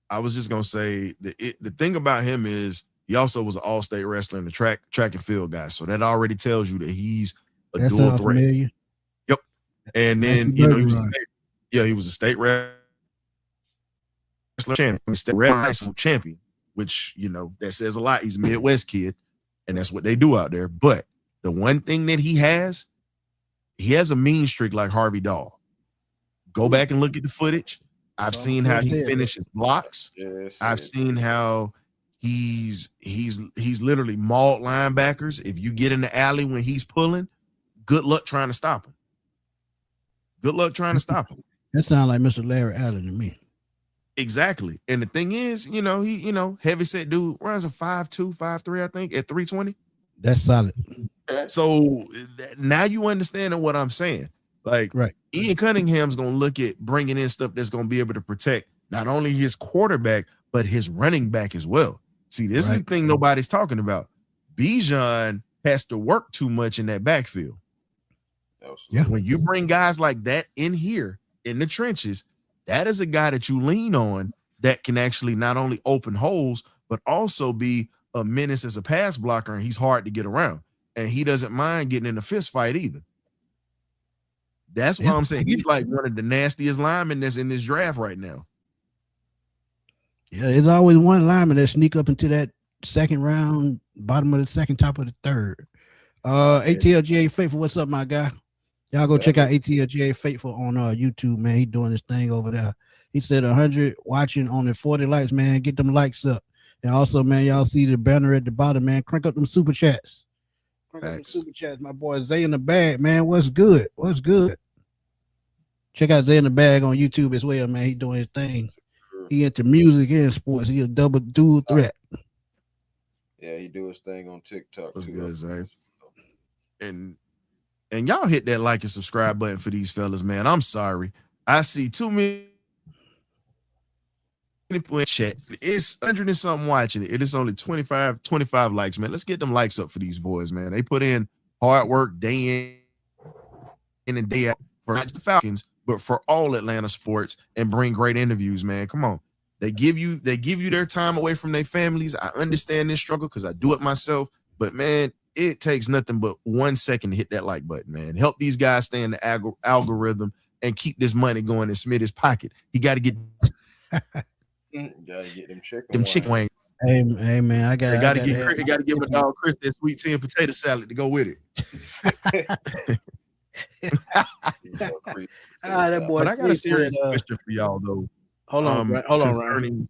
I was just gonna say the thing about him is he also was an all-state wrestler and the track and field guy, so that already tells you that he's a dual threat. Familiar. Yep. And then he was a state wrestler champion, state wrestling champion, which that says a lot. He's a Midwest kid. And that's what they do out there. But the one thing that he has a mean streak like Harvey Dahl. Go back and look at the footage. I've seen how he finishes blocks. I've seen how he's literally mauled linebackers. If you get in the alley when he's pulling, good luck trying to stop him. Good luck trying to stop him. That sounds like Mr. Larry Allen to me. Exactly. And the thing is, he heavy set dude runs a 5'2", 5'3", I think, at 320. That's solid. So now you understand what I'm saying. Like, right. Ian Cunningham's going to look at bringing in stuff that's going to be able to protect not only his quarterback, but his running back as well. See, this is the thing nobody's talking about. Bijan has to work too much in that backfield. Yeah. When you bring guys like that in here in the trenches, that is a guy that you lean on that can actually not only open holes, but also be a menace as a pass blocker, and he's hard to get around. And he doesn't mind getting in a fist fight either. That's why I'm saying he's like one of the nastiest linemen that's in this draft right now. Yeah, there's always one lineman that sneak up into that second round, bottom of the second, top of the third. ATLGA Faithful, what's up, my guy? Y'all go check out ATLGA Faithful on YouTube, man. He doing his thing over there. He said 100 watching on the 40 likes, man. Get them likes up. And also, man, y'all see the banner at the bottom, man. Crank up them super chats. Crank up them super chats. My boy Zay in the bag, man. What's good? What's good? Check out Zay in the bag on YouTube as well, man. He doing his thing. He into music and sports. He a double dual threat. Yeah, he do his thing on TikTok. That's good, Zay. And y'all hit that like and subscribe button for these fellas, man. I'm sorry. I see too many people in chat. It's 100 and something watching it. It is only 25 likes, man. Let's get them likes up for these boys, man. They put in hard work day in and day out for not just the Falcons, but for all Atlanta sports, and bring great interviews, man. Come on. They give you their time away from their families. I understand this struggle because I do it myself, but man, it takes nothing but 1 second to hit that like button, man. Help these guys stay in the algorithm and keep this money going in Smitty's pocket. He got to get them chicken wings. Hey man, I got to give my dog Chris that sweet tea and potato salad to go with it. That boy. But I got a serious question for y'all though. Hold on, Ryan.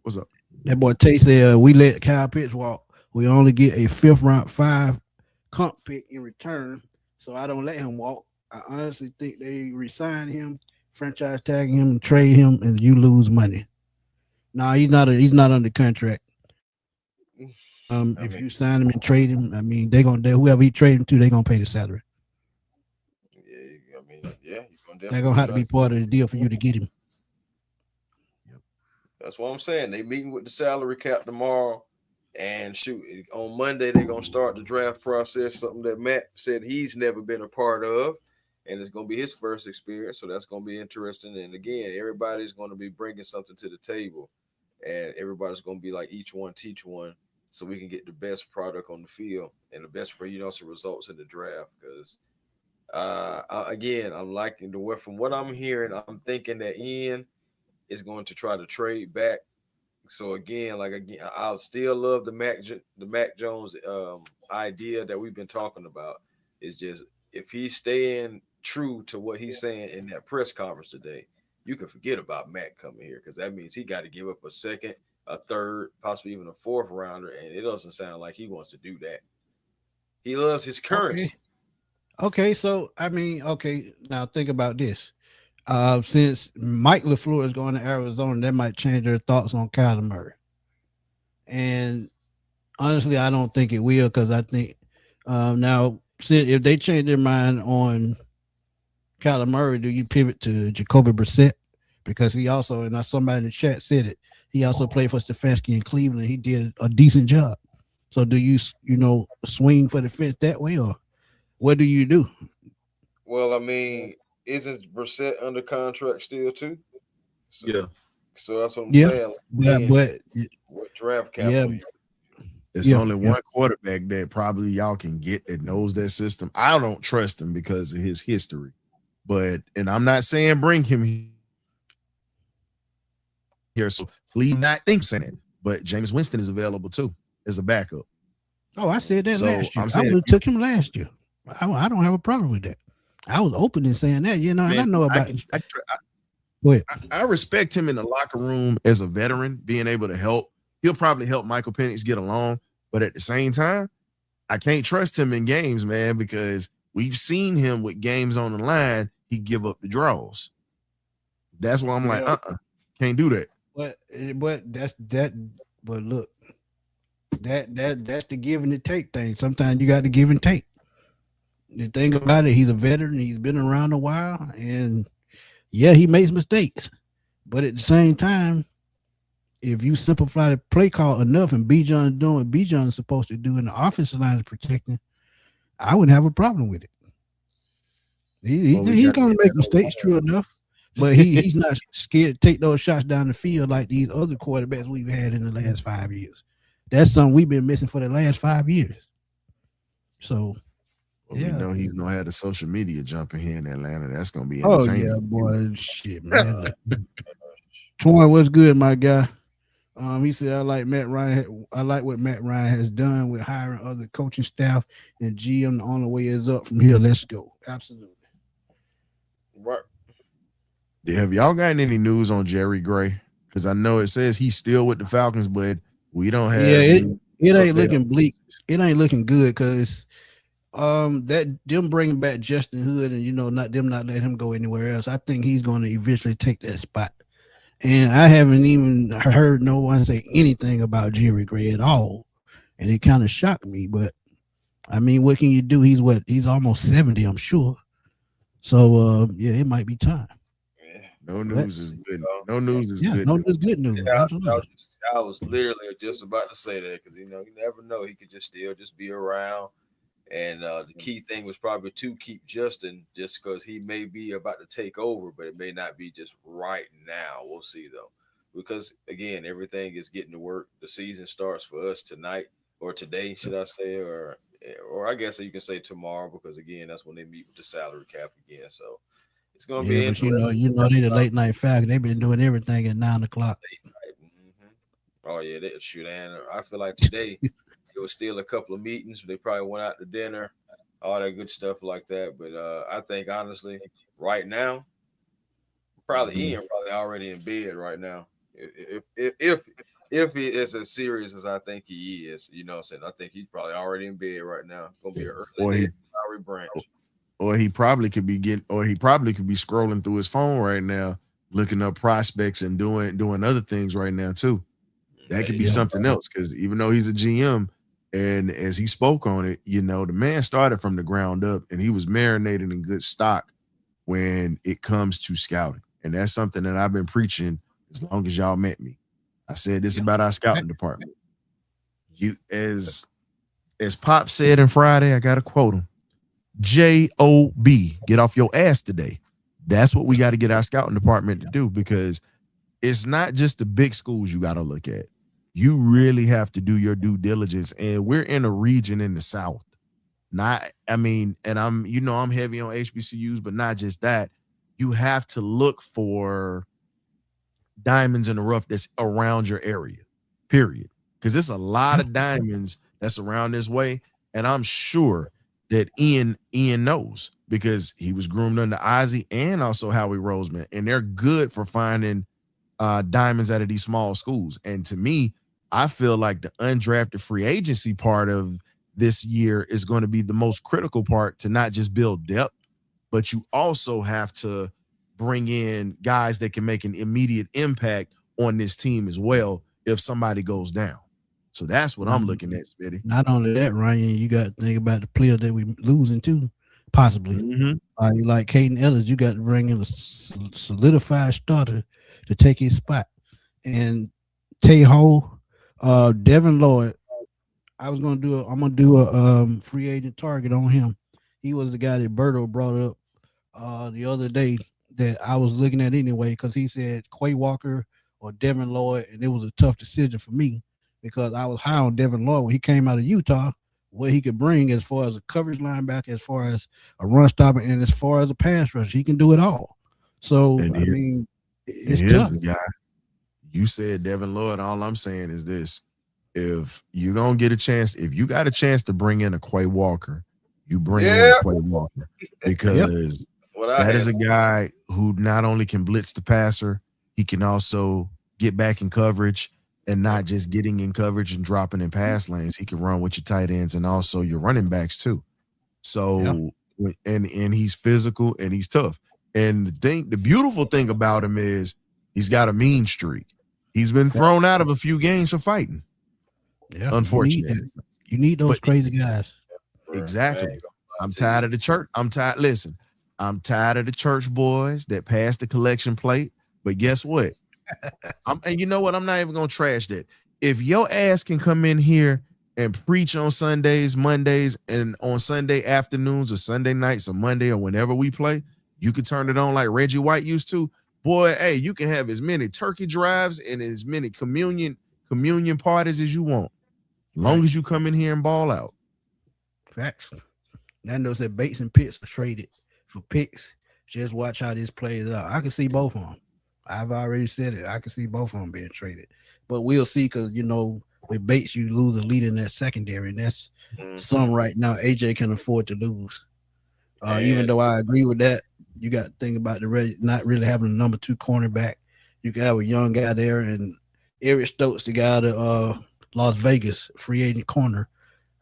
What's up? That boy Tay said we let Kyle Pitts walk. We only get a 5th round 5 comp pick in return, so I don't let him walk. I honestly think they resign him, franchise tag him, trade him, and you lose money. No, he's not under contract. If you sign him and trade him, I mean whoever he trade him to, they're gonna pay the salary. They're gonna have to be part of the deal for you to get him. That's what I'm saying. They meeting with the salary cap tomorrow, and shoot, on Monday they're gonna start the draft process. Something that Matt said he's never been a part of, and it's gonna be his first experience. So that's gonna be interesting. And again, everybody's gonna be bringing something to the table, and everybody's gonna be like each one teach one, so we can get the best product on the field and the best some results in the draft. Because I'm liking from what I'm hearing, I'm thinking that Ian is going to try to trade back. So again, I'll still love the Mac Jones idea that we've been talking about. Is just if he's staying true to what he's saying in that press conference today, you can forget about Mac coming here, because that means he got to give up a second, a third, possibly even a 4th rounder, and it doesn't sound like he wants to do that. He loves his currency. Okay, so now think about this. Since Mike LaFleur is going to Arizona, that might change their thoughts on Kyler Murray. And honestly, I don't think it will, because I think now, if they change their mind on Kyler Murray, do you pivot to Jacoby Brissett? Because he also, and somebody in the chat said it, he also played for Stefanski in Cleveland. He did a decent job. So do you swing for the fence that way, or what do you do? Well, I mean, isn't Brissett under contract still too? So that's what I'm saying. But what draft capital? It's only one quarterback that probably y'all can get that knows that system. I don't trust him because of his history, and I'm not saying bring him here. So please not think saying it. But Jameis Winston is available too as a backup. Oh, I said that last year. I would have took him last year. I don't have a problem with that. I was open in saying that, and I know about it. Go ahead. I respect him in the locker room as a veteran, being able to help. He'll probably help Michael Penix get along, but at the same time, I can't trust him in games, man, because we've seen him with games on the line. He give up the draws. That's why I'm like, can't do that. But that's that. But look, that's the give and the take thing. Sometimes you got to give and take. The thing about it, he's a veteran. He's been around a while, and he makes mistakes. But at the same time, if you simplify the play call enough and Bijan doing what Bijan is supposed to do in the offensive line is protecting, I wouldn't have a problem with it. He's going to make mistakes, true enough, but he's not scared to take those shots down the field like these other quarterbacks we've had in the last 5 years. That's something we've been missing for the last 5 years. So, well, yeah, we know he's gonna have the social media jumping here in Atlanta. That's gonna be entertaining. Oh yeah, boy, shit, man. Twan, what's good, my guy? He said I like Matt Ryan. I like what Matt Ryan has done with hiring other coaching staff and GM. The only way is up from here. Let's go. Absolutely. Right. Have y'all gotten any news on Jerry Gray? Because I know it says he's still with the Falcons, but we don't have. Yeah, it ain't looking bleak. It ain't looking good because that them bringing back Justin Hood and not letting him go anywhere else. I think he's going to eventually take that spot. And I haven't even heard no one say anything about Jerry Gray at all, and it kind of shocked me. But I mean, what can you do? He's almost 70, I'm sure. So yeah, it might be time. No news is good. No news is good. No news is good news. Yeah, I was literally just about to say that because you never know. He could just be around. And the key thing was probably to keep Justin just because he may be about to take over, but it may not be just right now. We'll see, though, because, again, everything is getting to work. The season starts for us tonight or today, should I say, or I guess you can say tomorrow because, again, that's when they meet with the salary cap again. So it's going to be interesting. They the late night Falcons. They've been doing everything at 9 o'clock. Oh, yeah, they shoot. And I feel like today – it was still a couple of meetings. They probably went out to dinner, all that good stuff like that. But I think honestly, right now, Ian probably already in bed right now. If he is as serious as I think he is, I think he's probably already in bed right now. Gonna be an early salary branch. Or he probably could be scrolling through his phone right now, looking up prospects and doing other things right now too. That could be something else because even though he's a GM. And as he spoke on it, the man started from the ground up and he was marinated in good stock when it comes to scouting. And that's something that I've been preaching as long as y'all met me. I said this about our scouting department. As Pop said on Friday, I got to quote him. J-O-B, get off your ass today. That's what we got to get our scouting department to do because it's not just the big schools you got to look at. You really have to do your due diligence. And we're in a region in the South. And I'm heavy on HBCUs, but not just that. You have to look for diamonds in the rough that's around your area, period. Because there's a lot of diamonds that's around this way. And I'm sure that Ian knows because he was groomed under Ozzie and also Howie Roseman. And they're good for finding diamonds out of these small schools. And to me, I feel like the undrafted free agency part of this year is going to be the most critical part to not just build depth, but you also have to bring in guys that can make an immediate impact on this team as well if somebody goes down. So that's what I'm looking at, Smitty. Not only that, Ryan, you got to think about the players that we're losing too, possibly. Like Caden Ellis, you got to bring in a solidified starter to take his spot. And Tejo, Devin Lloyd, I'm gonna do a free agent target on him. He was the guy that Berto brought up the other day that I was looking at anyway because he said Quay Walker or Devin Lloyd, and it was a tough decision for me because I was high on Devin Lloyd when he came out of Utah, what he could bring as far as a coverage linebacker, as far as a run stopper, and as far as a pass rush, he can do it all. So it's tough. The guy. You said Devin Lloyd. All I'm saying is this. If you're going to get a chance, if you got a chance to bring in a Quay Walker, you bring in a Quay Walker because that is a guy who not only can blitz the passer, he can also get back in coverage and not just getting in coverage and dropping in pass lanes. He can run with your tight ends and also your running backs too. So, and he's physical and he's tough. And the beautiful thing about him is he's got a mean streak. He's been thrown out of a few games for fighting. Yeah, unfortunately. You need those crazy guys. Exactly. I'm tired of the church. I'm tired of the church boys that pass the collection plate. But guess what? And you know what? I'm not even gonna trash that. If your ass can come in here and preach on Sundays, Mondays, and on Sunday afternoons or Sunday nights or Monday or whenever we play, you can turn it on like Reggie White used to. Boy, hey, you can have as many turkey drives and as many communion parties as you want, long as you come in here and ball out. Facts. Nando said Bates and Pitts are traded for picks. Just watch how this plays out. I can see both of them. I've already said it. I can see both of them being traded, but we'll see because with Bates you lose a lead in that secondary, and that's some right now. AJ can afford to lose. Even though I agree with that, you got to think about not really having a number 2 cornerback. You can have a young guy there, and Eric Stokes, the guy to Las Vegas, free agent corner.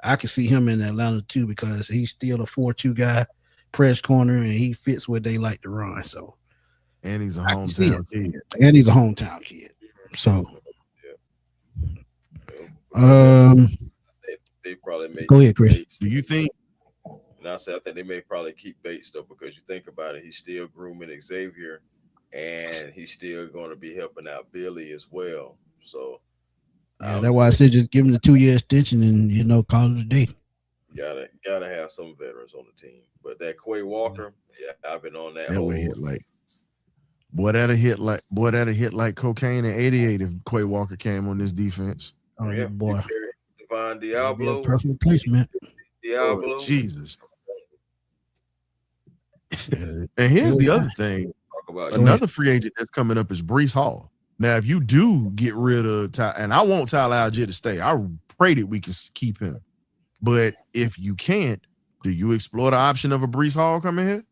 I can see him in Atlanta too because he's still a 4-2 guy, press corner, and he fits what they like to run. So, and he's a hometown kid. And he's a hometown kid. So, they probably may go ahead, Chris. Do you think? And I think they may probably keep Bates though, because you think about it, he's still grooming Xavier, and he's still going to be helping out Billy as well. So, that's why I said just give him the 2-year extension and call it a day. Gotta have some veterans on the team. But that Quay Walker, I've been on that. That would hit like. Boy, that'd hit like cocaine in '88 if Quay Walker came on this defense. Oh yeah, boy. Devon Diablo. Perfect replacement. Diablo. Oh, Jesus. And here's the other thing. Another free agent that's coming up is Breece Hall. Now, if you do get rid of and I want Tyler Algier to stay, I pray that we can keep him. But if you can't, do you explore the option of a Breece Hall coming here?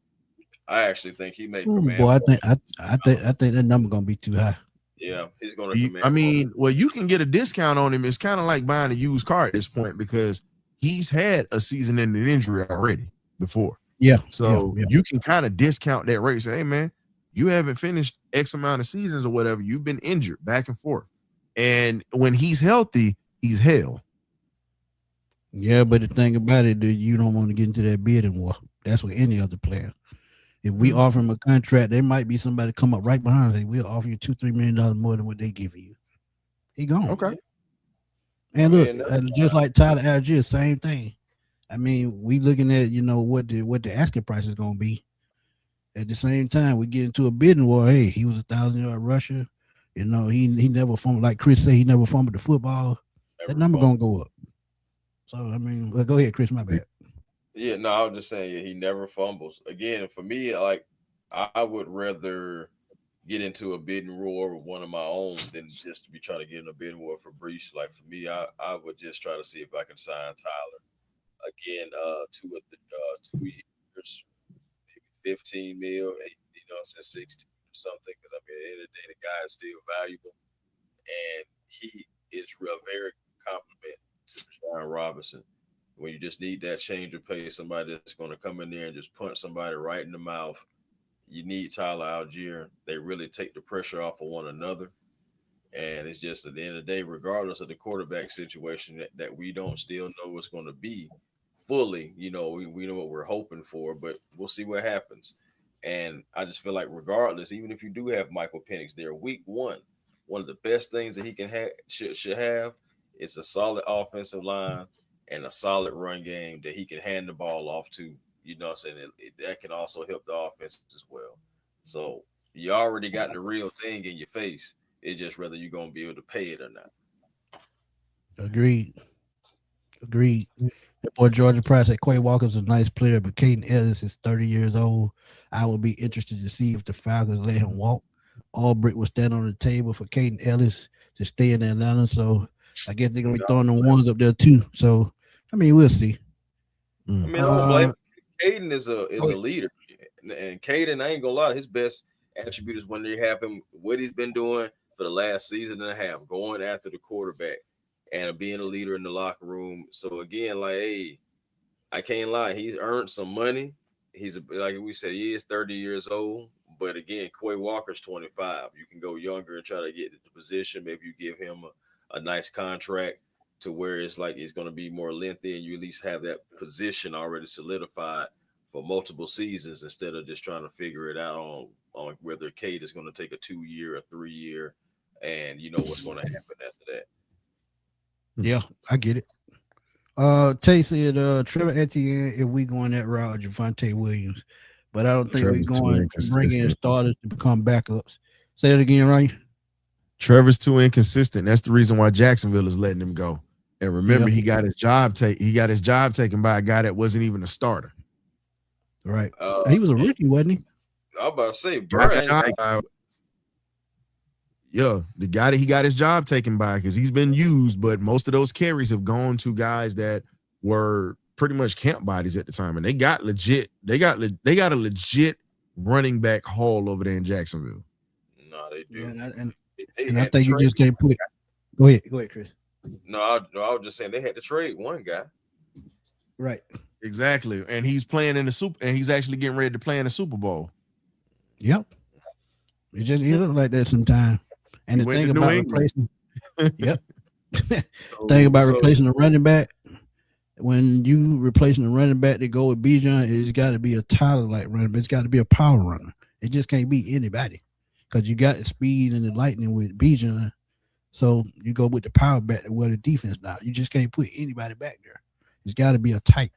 I actually think he may. Boy, I think that number gonna be too high. Yeah, he's gonna. You can get a discount on him. It's kind of like buying a used car at this point because he's had a season-ending injury already before. Yeah. So you can kind of discount that rate. Say, hey man, you haven't finished X amount of seasons or whatever. You've been injured back and forth, and when he's healthy, he's hell. Yeah, but the thing about it, dude, you don't want to get into that bidding war. That's with any other player. If we offer him a contract, there might be somebody come up right behind us. Say, we'll offer you $2-3 million more than what they give you. He gone. Okay. And look, just like Tyler Algier, same thing. I mean, we looking at what the asking price is gonna be. At the same time, we get into a bidding war. Hey, he was a 1,000-yard rusher. He never fumbled, like Chris said, he never fumbled the football. That number gonna go up. So I mean, go ahead, Chris. My bad. Yeah, no, I was just saying, he never fumbles. Again, for me, like I would rather get into a bidding war with one of my own than just to be trying to get in a bidding war for Breece. Like for me, I would just try to see if I can sign Tyler again 2 years, maybe 15 mil, since 16 or something. Because I mean, at the end of the day, the guy is still valuable, and he is very compliment to John Robinson. When you just need that change of pace, somebody that's going to come in there and just punch somebody right in the mouth, you need Tyler Algier. They really take the pressure off of one another. And it's just at the end of the day, regardless of the quarterback situation that we don't still know what's going to be fully, we know what we're hoping for, but we'll see what happens. And I just feel like regardless, even if you do have Michael Penix there, week one of the best things that he can should have is a solid offensive line and a solid run game that he can hand the ball off to, that can also help the offense as well. So you already got the real thing in your face. It's just whether you're going to be able to pay it or not. Agreed. That boy Georgia Price said Quay Walker's a nice player, but Caden Ellis is 30 years old. I would be interested to see if the Falcons let him walk. All brick will stand on the table for Caden Ellis to stay in Atlanta. So I guess they're going to be throwing the ones up there too. So, I mean, we'll see. I mean, I don't blame Caden is a leader. And Caden, I ain't going to lie, his best attribute is when they have him, what he's been doing for the last season and a half, going after the quarterback and being a leader in the locker room. So, again, like, hey, I can't lie. He's earned some money. He's, like we said, he is 30 years old. But, again, Quay Walker's 25. You can go younger and try to get the position. Maybe you give him a nice contract to where it's like it's going to be more lengthy and you at least have that position already solidified for multiple seasons instead of just trying to figure it out on whether Cade is going to take a 2-year or 3-year and you know what's going to happen after that. Yeah, I get it. Tay said Trevor Etienne if we going that route, Javonte Williams. But I don't think we're Trevor's too going to bring in inconsistent. starters to become backups. Say that again, Ryan. Trevor's too inconsistent. That's the reason why Jacksonville is letting him go. And remember, Yep. he got his job taken by a guy that wasn't even a starter. Right. He was a rookie, wasn't he? I'm about to say, Yeah, the guy that he got his job taken by because he's been used, but most of those carries have gone to guys that were pretty much camp bodies at the time, and they got a legit running back haul over there in Jacksonville. No, they do. Yeah, and They I had think to you trade. just can't put. Go ahead, Chris. No, I was just saying they had to trade one guy. Right. Exactly, and he's playing in the and he's actually getting ready to play in the Super Bowl. Yep. It look like that sometimes. And He the went thing to New about England. replacing, yep. Thing about replacing the running back, when you replacing the running back to go with Bijan, it's got to be a Tyler like running back. It's got to be a power runner. It just can't be anybody because you got the speed and the lightning with Bijan. So you go with the power back to where the defense now. You just can't put anybody back there. It's got to be a type.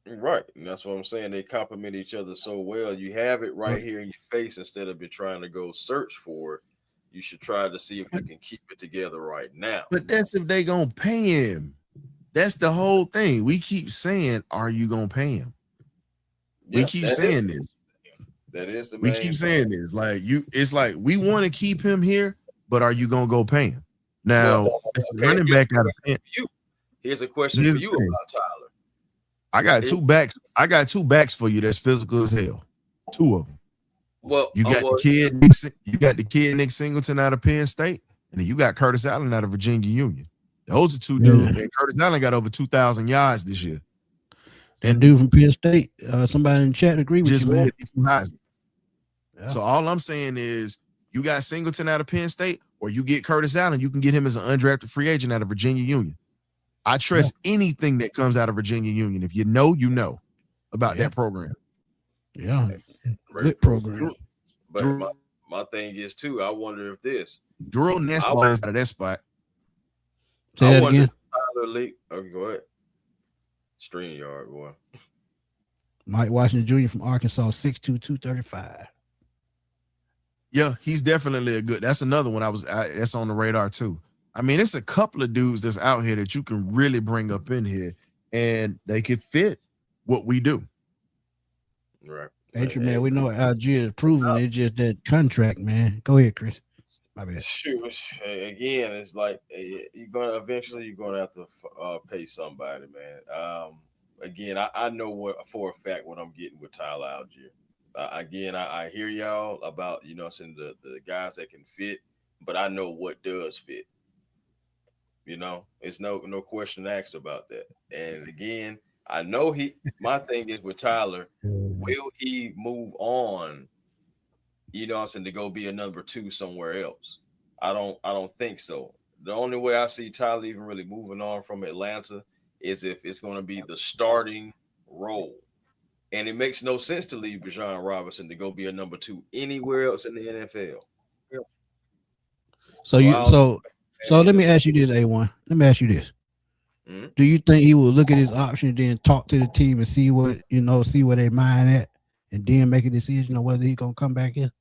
Right, and that's what I'm saying. They complement each other so well. You have it right here in your face instead of trying to go search for it. You should try to see if you can keep it together right now. But that's if they gonna pay him. That's the whole thing. We keep saying, "Are you gonna pay him?" Yeah, we keep saying this. That is the We main keep thing. saying this. Like it's like we want to keep him here, but are you gonna go pay him? Now, Well, running back out of Here's a question for you about Tyler. I got two backs. I got two backs for you that's physical as hell. Two of them. Well, you got the kid Nick Singleton out of Penn State, and then you got Curtis Allen out of Virginia Union. Those are two dudes. And Curtis Allen got over 2,000 yards this year. And dude from Penn State, somebody in the chat agree with you, man. Yeah. So all I'm saying is you got Singleton out of Penn State, or you get Curtis Allen, you can get him as an undrafted free agent out of Virginia Union. I trust anything that comes out of Virginia Union. If you know about that program. Yeah, good program. But my thing is too, I wonder if this Drew Nestler is out of that spot. Say that again. Tyler Lee. Okay, go ahead. StreamYard, boy. Mike Washington Jr. from Arkansas, 6'2", 235. Yeah, he's definitely a good. That's another one that's on the radar too. I mean, it's a couple of dudes that's out here that you can really bring up in here, and they could fit what we do. Right. Andrew, man, we know Algier is proven. It's just that contract, man. Go ahead, Chris. My bad. Again, it's like you're gonna have to pay somebody, man. Again, I know for a fact what I'm getting with Tyler Algier. Again, I hear y'all about saying the guys that can fit, but I know what does fit. It's no question asked about that. And again, I know my thing is with Tyler, will he move on, to go be a number 2 somewhere else? I don't think so. The only way I see Tyler even really moving on from Atlanta is if it's going to be the starting role. And it makes no sense to leave Bijan Robinson to go be a number 2 anywhere else in the NFL. So let me ask you this, A1. Let me ask you this. Mm-hmm. Do you think he will look at his option and then talk to the team and see what they mind at and then make a decision on whether he's going to come back here?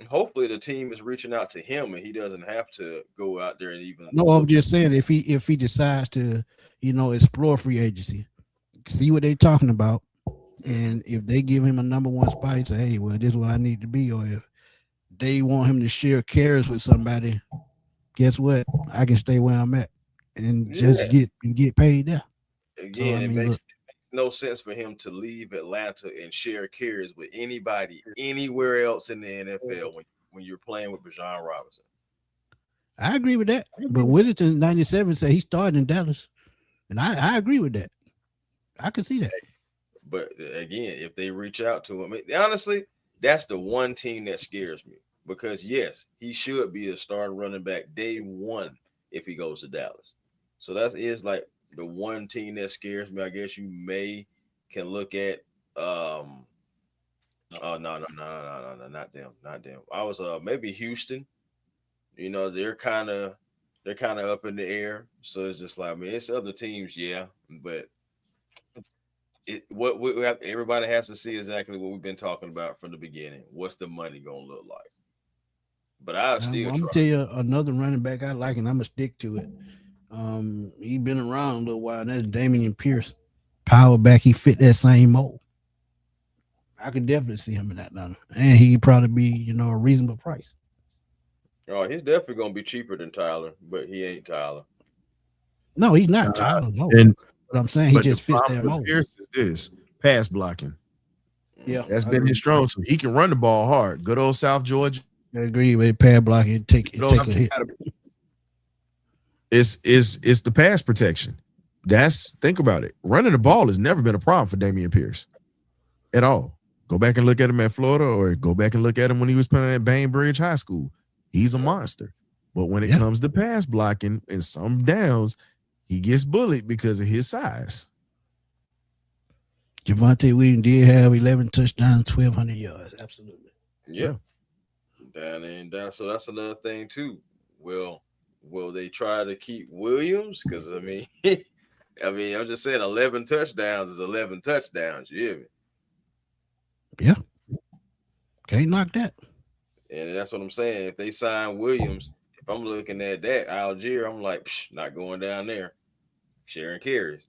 Hopefully the team is reaching out to him and he doesn't have to go out there and even. No, I'm just saying if he decides to, explore free agency, see what they're talking about. And if they give him a number 1 spot, he say, hey, well, this is what I need to be. Or if they want him to share carries with somebody, guess what? I can stay where I'm at and just get paid there. Again, it makes no sense for him to leave Atlanta and share carries with anybody anywhere else in the NFL when you're playing with Bijan Robinson. I agree with that. But Wizardton 97 said he started in Dallas. And I agree with that. I can see that. But again, if they reach out to him, honestly, that's the one team that scares me. Because, yes, he should be a starting running back day 1 if he goes to Dallas. So that is like the one team that scares me. I guess you can look at no, not them. I was maybe Houston. they're kind of up in the air. So it's just like, I mean, it's other teams, yeah, but what we have, everybody has to see exactly what we've been talking about from the beginning. What's the money gonna look like? But I'll I'm still gonna try. tell you another running back I like, and I'm gonna stick to it. He been around a little while, and that's Damian Pierce. Power back, he fit that same mold. I could definitely see him in that number, and he'd probably be, a reasonable price. Oh, he's definitely gonna be cheaper than Tyler, but he ain't Tyler. No, he's not Uh, Tyler. No, and but I'm saying he but the just fits problem that with mold. Pierce is this pass blocking. Yeah, That's I been his agree. strong suit. He can run the ball hard. Good old South Georgia. I agree with pad block. Good old Take a hit. It's the pass protection. Think about it. Running the ball has never been a problem for Damian Pierce at all. Go back and look at him at Florida, or go back and look at him when he was playing at Bainbridge High School. He's a monster. But when it Yeah. comes to pass blocking in some downs, he gets bullied because of his size. Javante Williams did have 11 touchdowns, 1,200 yards. Absolutely. Yeah, down and down. So that's another thing too. Will they try to keep Williams? Because I mean, I'm just saying, 11 touchdowns is 11 touchdowns. You hear me? Yeah. Can't knock that. And that's what I'm saying. If they sign Williams, if I'm looking at that Algier, I'm like, not going down there. Sharing carries.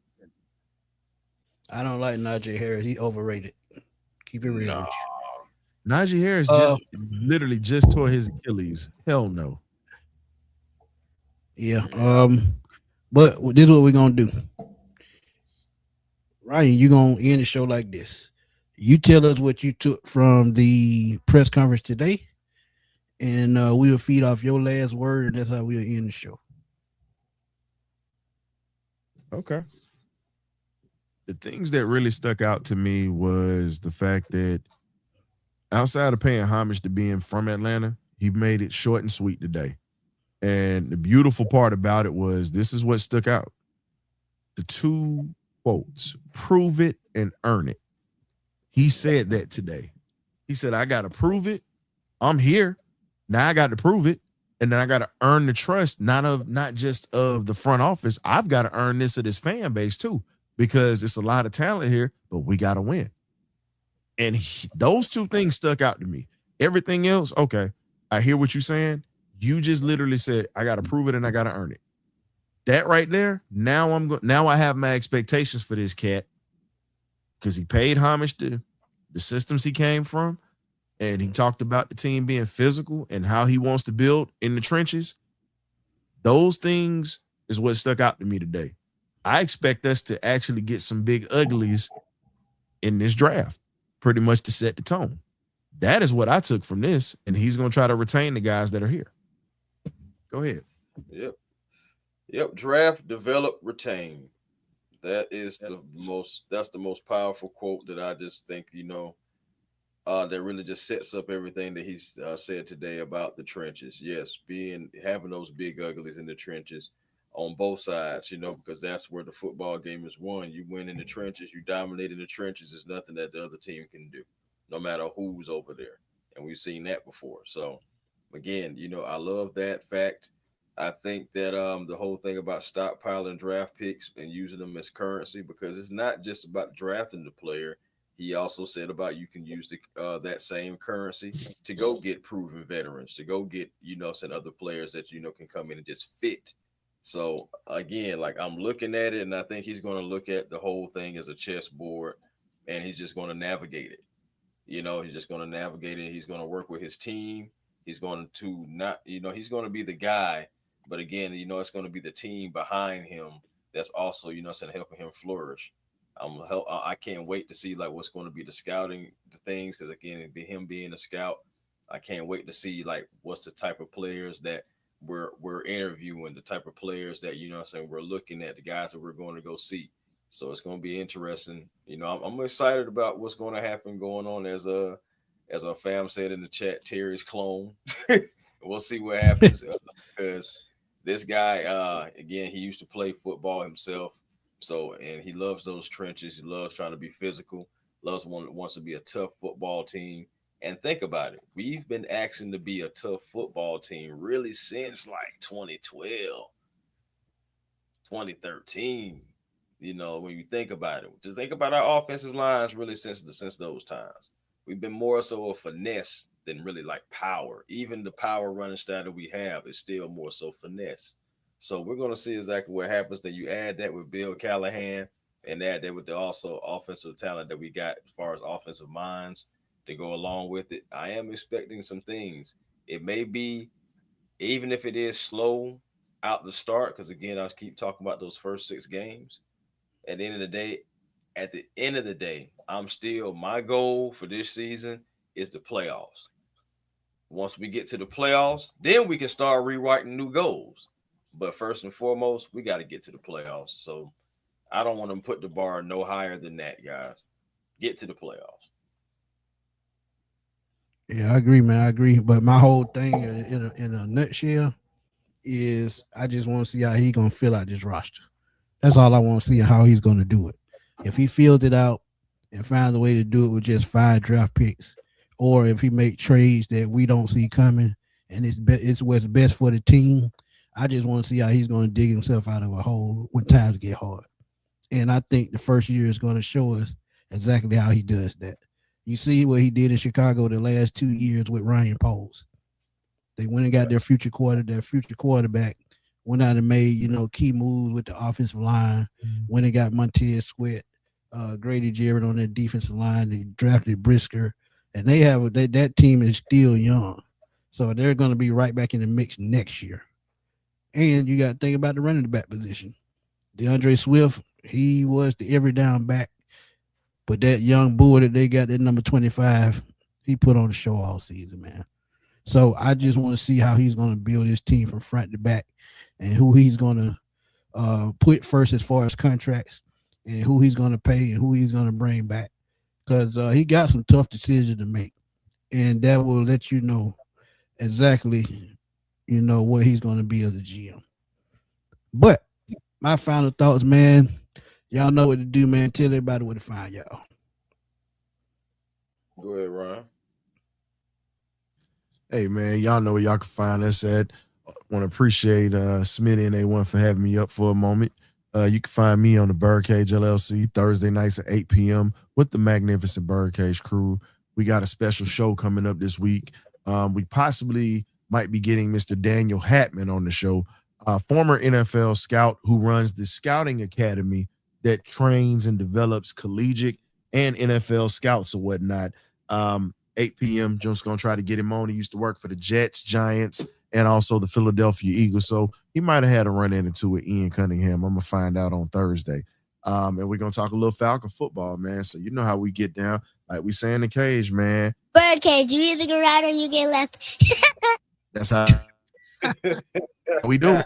I don't like Najee Harris. He overrated. Keep it real No. with Najee Harris literally just tore his Achilles. Hell no. you. Yeah. But this is what we're gonna do. Ryan, you're gonna end the show like this. You tell us what you took from the press conference today, and we'll feed off your last word, and that's how we'll end the show. Okay. The things that really stuck out to me was the fact that outside of paying homage to being from Atlanta, he made it short and sweet today. And the beautiful part about it was this is what stuck out. The two quotes, prove it and earn it. He said that today. He said, I got to prove it. I'm here. Now I got to prove it. And then I got to earn the trust, not just of the front office. I've got to earn this of this fan base too, because it's a lot of talent here, but we got to win. And those two things stuck out to me. Everything else, okay, I hear what you're saying. You just literally said, I got to prove it and I got to earn it. That right there, now I have my expectations for this cat because he paid homage to the systems he came from. And he talked about the team being physical and how he wants to build in the trenches. Those things is what stuck out to me today. I expect us to actually get some big uglies in this draft, pretty much to set the tone. That is what I took from this. And he's going to try to retain the guys that are here. Go ahead. Yep. Draft, develop, retain. That's the most powerful quote that I just think, that really just sets up everything that he's said today about the trenches. Yes, having those big uglies in the trenches on both sides, because that's where the football game is won. You win in the trenches, you dominate in the trenches. There's nothing that the other team can do, no matter who's over there. And we've seen that before. So again, I love that fact. I think that the whole thing about stockpiling draft picks and using them as currency, because it's not just about drafting the player. He also said about you can use that same currency to go get proven veterans, to go get, some other players that, can come in and just fit. So again, like I'm looking at it and I think he's going to look at the whole thing as a chessboard and he's just going to navigate it. He's just going to navigate it. He's going to work with his team. He's going to he's going to be the guy. But again, it's going to be the team behind him that's also, helping him flourish. I can't wait to see like what's going to be the scouting things, because again, him being a scout, I can't wait to see like what's the type of players that we're interviewing, the type of players that we're looking at, the guys that we're going to go see. So it's going to be interesting. I'm excited about what's going to happen going on as our fam said in the chat, Terry's clone. We'll see what happens because this guy, again, he used to play football himself. So, and he loves those trenches. He loves trying to be physical, wants to be a tough football team. And think about it. We've been asking to be a tough football team really since like 2012, 2013. You know, when you think about it, just think about our offensive lines really since those times. We've been more so a finesse than really like power. Even the power running style that we have is still more so finesse. So we're going to see exactly what happens. Then you add that with Bill Callahan and add that with the also offensive talent that we got as far as offensive minds to go along with it. I am expecting some things. It may be, even if it is slow out the start, because again, I keep talking about those first 6 games. At the end of the day, I'm still, my goal for this season is the playoffs. Once we get to the playoffs, then we can start rewriting new goals. But first and foremost, we got to get to the playoffs. So I don't want to put the bar no higher than that, guys. Get to the playoffs. Yeah, I agree, man. I agree. But my whole thing in a nutshell is I just want to see how he's gonna fill out this roster. That's all I want to see, how he's gonna do it. If he fills it out and finds a way to do it with just 5 draft picks, or if he make trades that we don't see coming and it's what's best for the team, I just want to see how he's gonna dig himself out of a hole when times get hard. And I think the first year is going to show us exactly how he does that. You see what he did in Chicago the last 2 years with Ryan Poles. They went and got their future quarterback, went out and made, key moves with the offensive line, when they got Montez Sweat, Grady Jarrett on their defensive line. They drafted Brisker, and that team is still young. So they're going to be right back in the mix next year. And you got to think about the running back position. DeAndre Swift, he was the every down back. But that young bull that they got, that number 25, he put on the show all season, man. So I just want to see how he's going to build his team from front to back and who he's going to put first as far as contracts and who he's going to pay and who he's going to bring back. Because he got some tough decisions to make. And that will let you know exactly, what he's going to be as a GM. But my final thoughts, man, y'all know what to do, man. Tell everybody where to find y'all. Go ahead, Ryan. Hey, man, y'all know where y'all can find us at. Want to appreciate Smitty and A1 for having me up for a moment. You can find me on the Birdcage LLC Thursday nights at 8 p.m. with the magnificent Birdcage crew. We got a special show coming up this week. We possibly might be getting Mr. Daniel Hatman on the show, former NFL scout who runs the scouting academy that trains and develops collegiate and NFL scouts or whatnot. 8 p.m. Just going to try to get him on. He used to work for the Jets, Giants, and also the Philadelphia Eagles. So he might have had a run into with Ian Cunningham. I'm going to find out on Thursday. And we're going to talk a little Falcon football, man. So you know how we get down. Like we say in the cage, man. Birdcage, you either go right or you get left. That's how we do.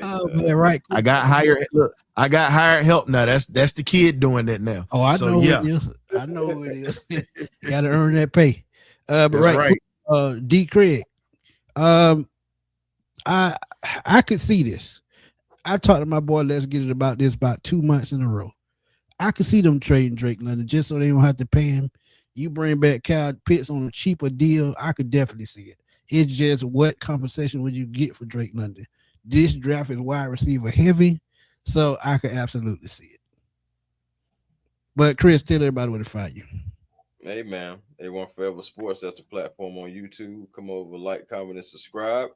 Oh, man, right. I got hired help now. That's the kid doing that now. Oh, I know it is. I know who it is. Got to earn that pay. But That's right. D. Craig. I could see this. I talked to my boy, let's get it about 2 months in a row. I could see them trading Drake London just so they don't have to pay him. You bring back Kyle Pitts on a cheaper deal, I could definitely see it. It's just what compensation would you get for Drake London? This draft is wide receiver heavy, so I could absolutely see it. But Chris, tell everybody where to find you. Hey, man. A1 Forever Sports, that's the platform on YouTube. Come over, like, comment, and subscribe.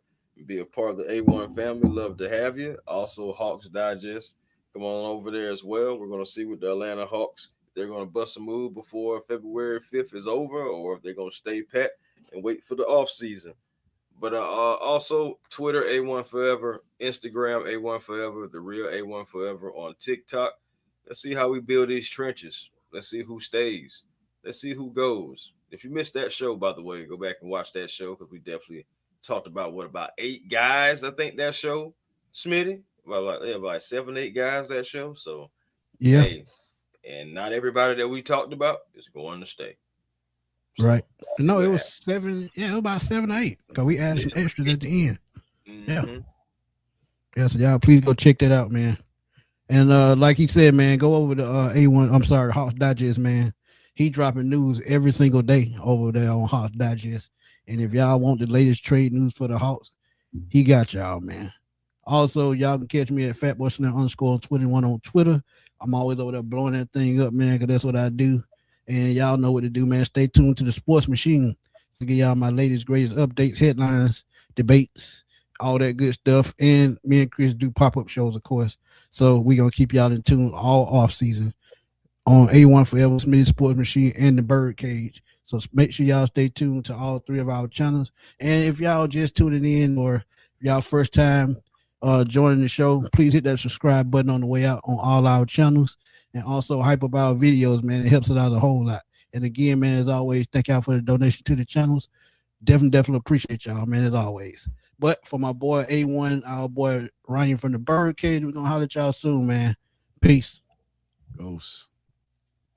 Be a part of the A1 family. Love to have you. Also, Hawks Digest. Come on over there as well. We're going to see with the Atlanta Hawks if they're going to bust a move before February 5th is over or if they're going to stay pat and wait for the offseason. But also Twitter, A1 Forever, Instagram, A1 Forever, the real A1 Forever on TikTok. Let's see how we build these trenches. Let's see who stays. Let's see who goes. If you missed that show, by the way, go back and watch that show because we definitely talked about about 8 guys, I think that show, Smitty. About 7, 8 guys that show. So yeah, hey, and not everybody that we talked about is going to stay. So, right. No, it was 7. Yeah, it was about 7 or 8 because we added some extras at the end. Mm-hmm. Yeah, so y'all please go check that out, man. And like he said, man, go over to A1. I'm sorry, Hawks Digest, man. He dropping news every single day over there on Hawks Digest. And if y'all want the latest trade news for the Hawks, he got y'all, man. Also, y'all can catch me at FatBoySnap_21 on Twitter. I'm always over there blowing that thing up, man, because that's what I do. And y'all know what to do, man. Stay tuned to the Sports Machine to get y'all my latest, greatest updates, headlines, debates, all that good stuff. And me and Chris do pop-up shows, of course. So we're going to keep y'all in tune all off season on A1 Forever, Smitty Sports Machine, and the Birdcage. So make sure y'all stay tuned to all three of our channels. And if y'all just tuning in or y'all first time joining the show, please hit that subscribe button on the way out on all our channels. And also hype up our videos, man. It helps us out a whole lot. And again, man, as always, thank y'all for the donation to the channels. Definitely appreciate y'all, man, as always. But for my boy A1, our boy Ryan from the Birdcage, we're going to holler at y'all soon, man. Peace. Ghost.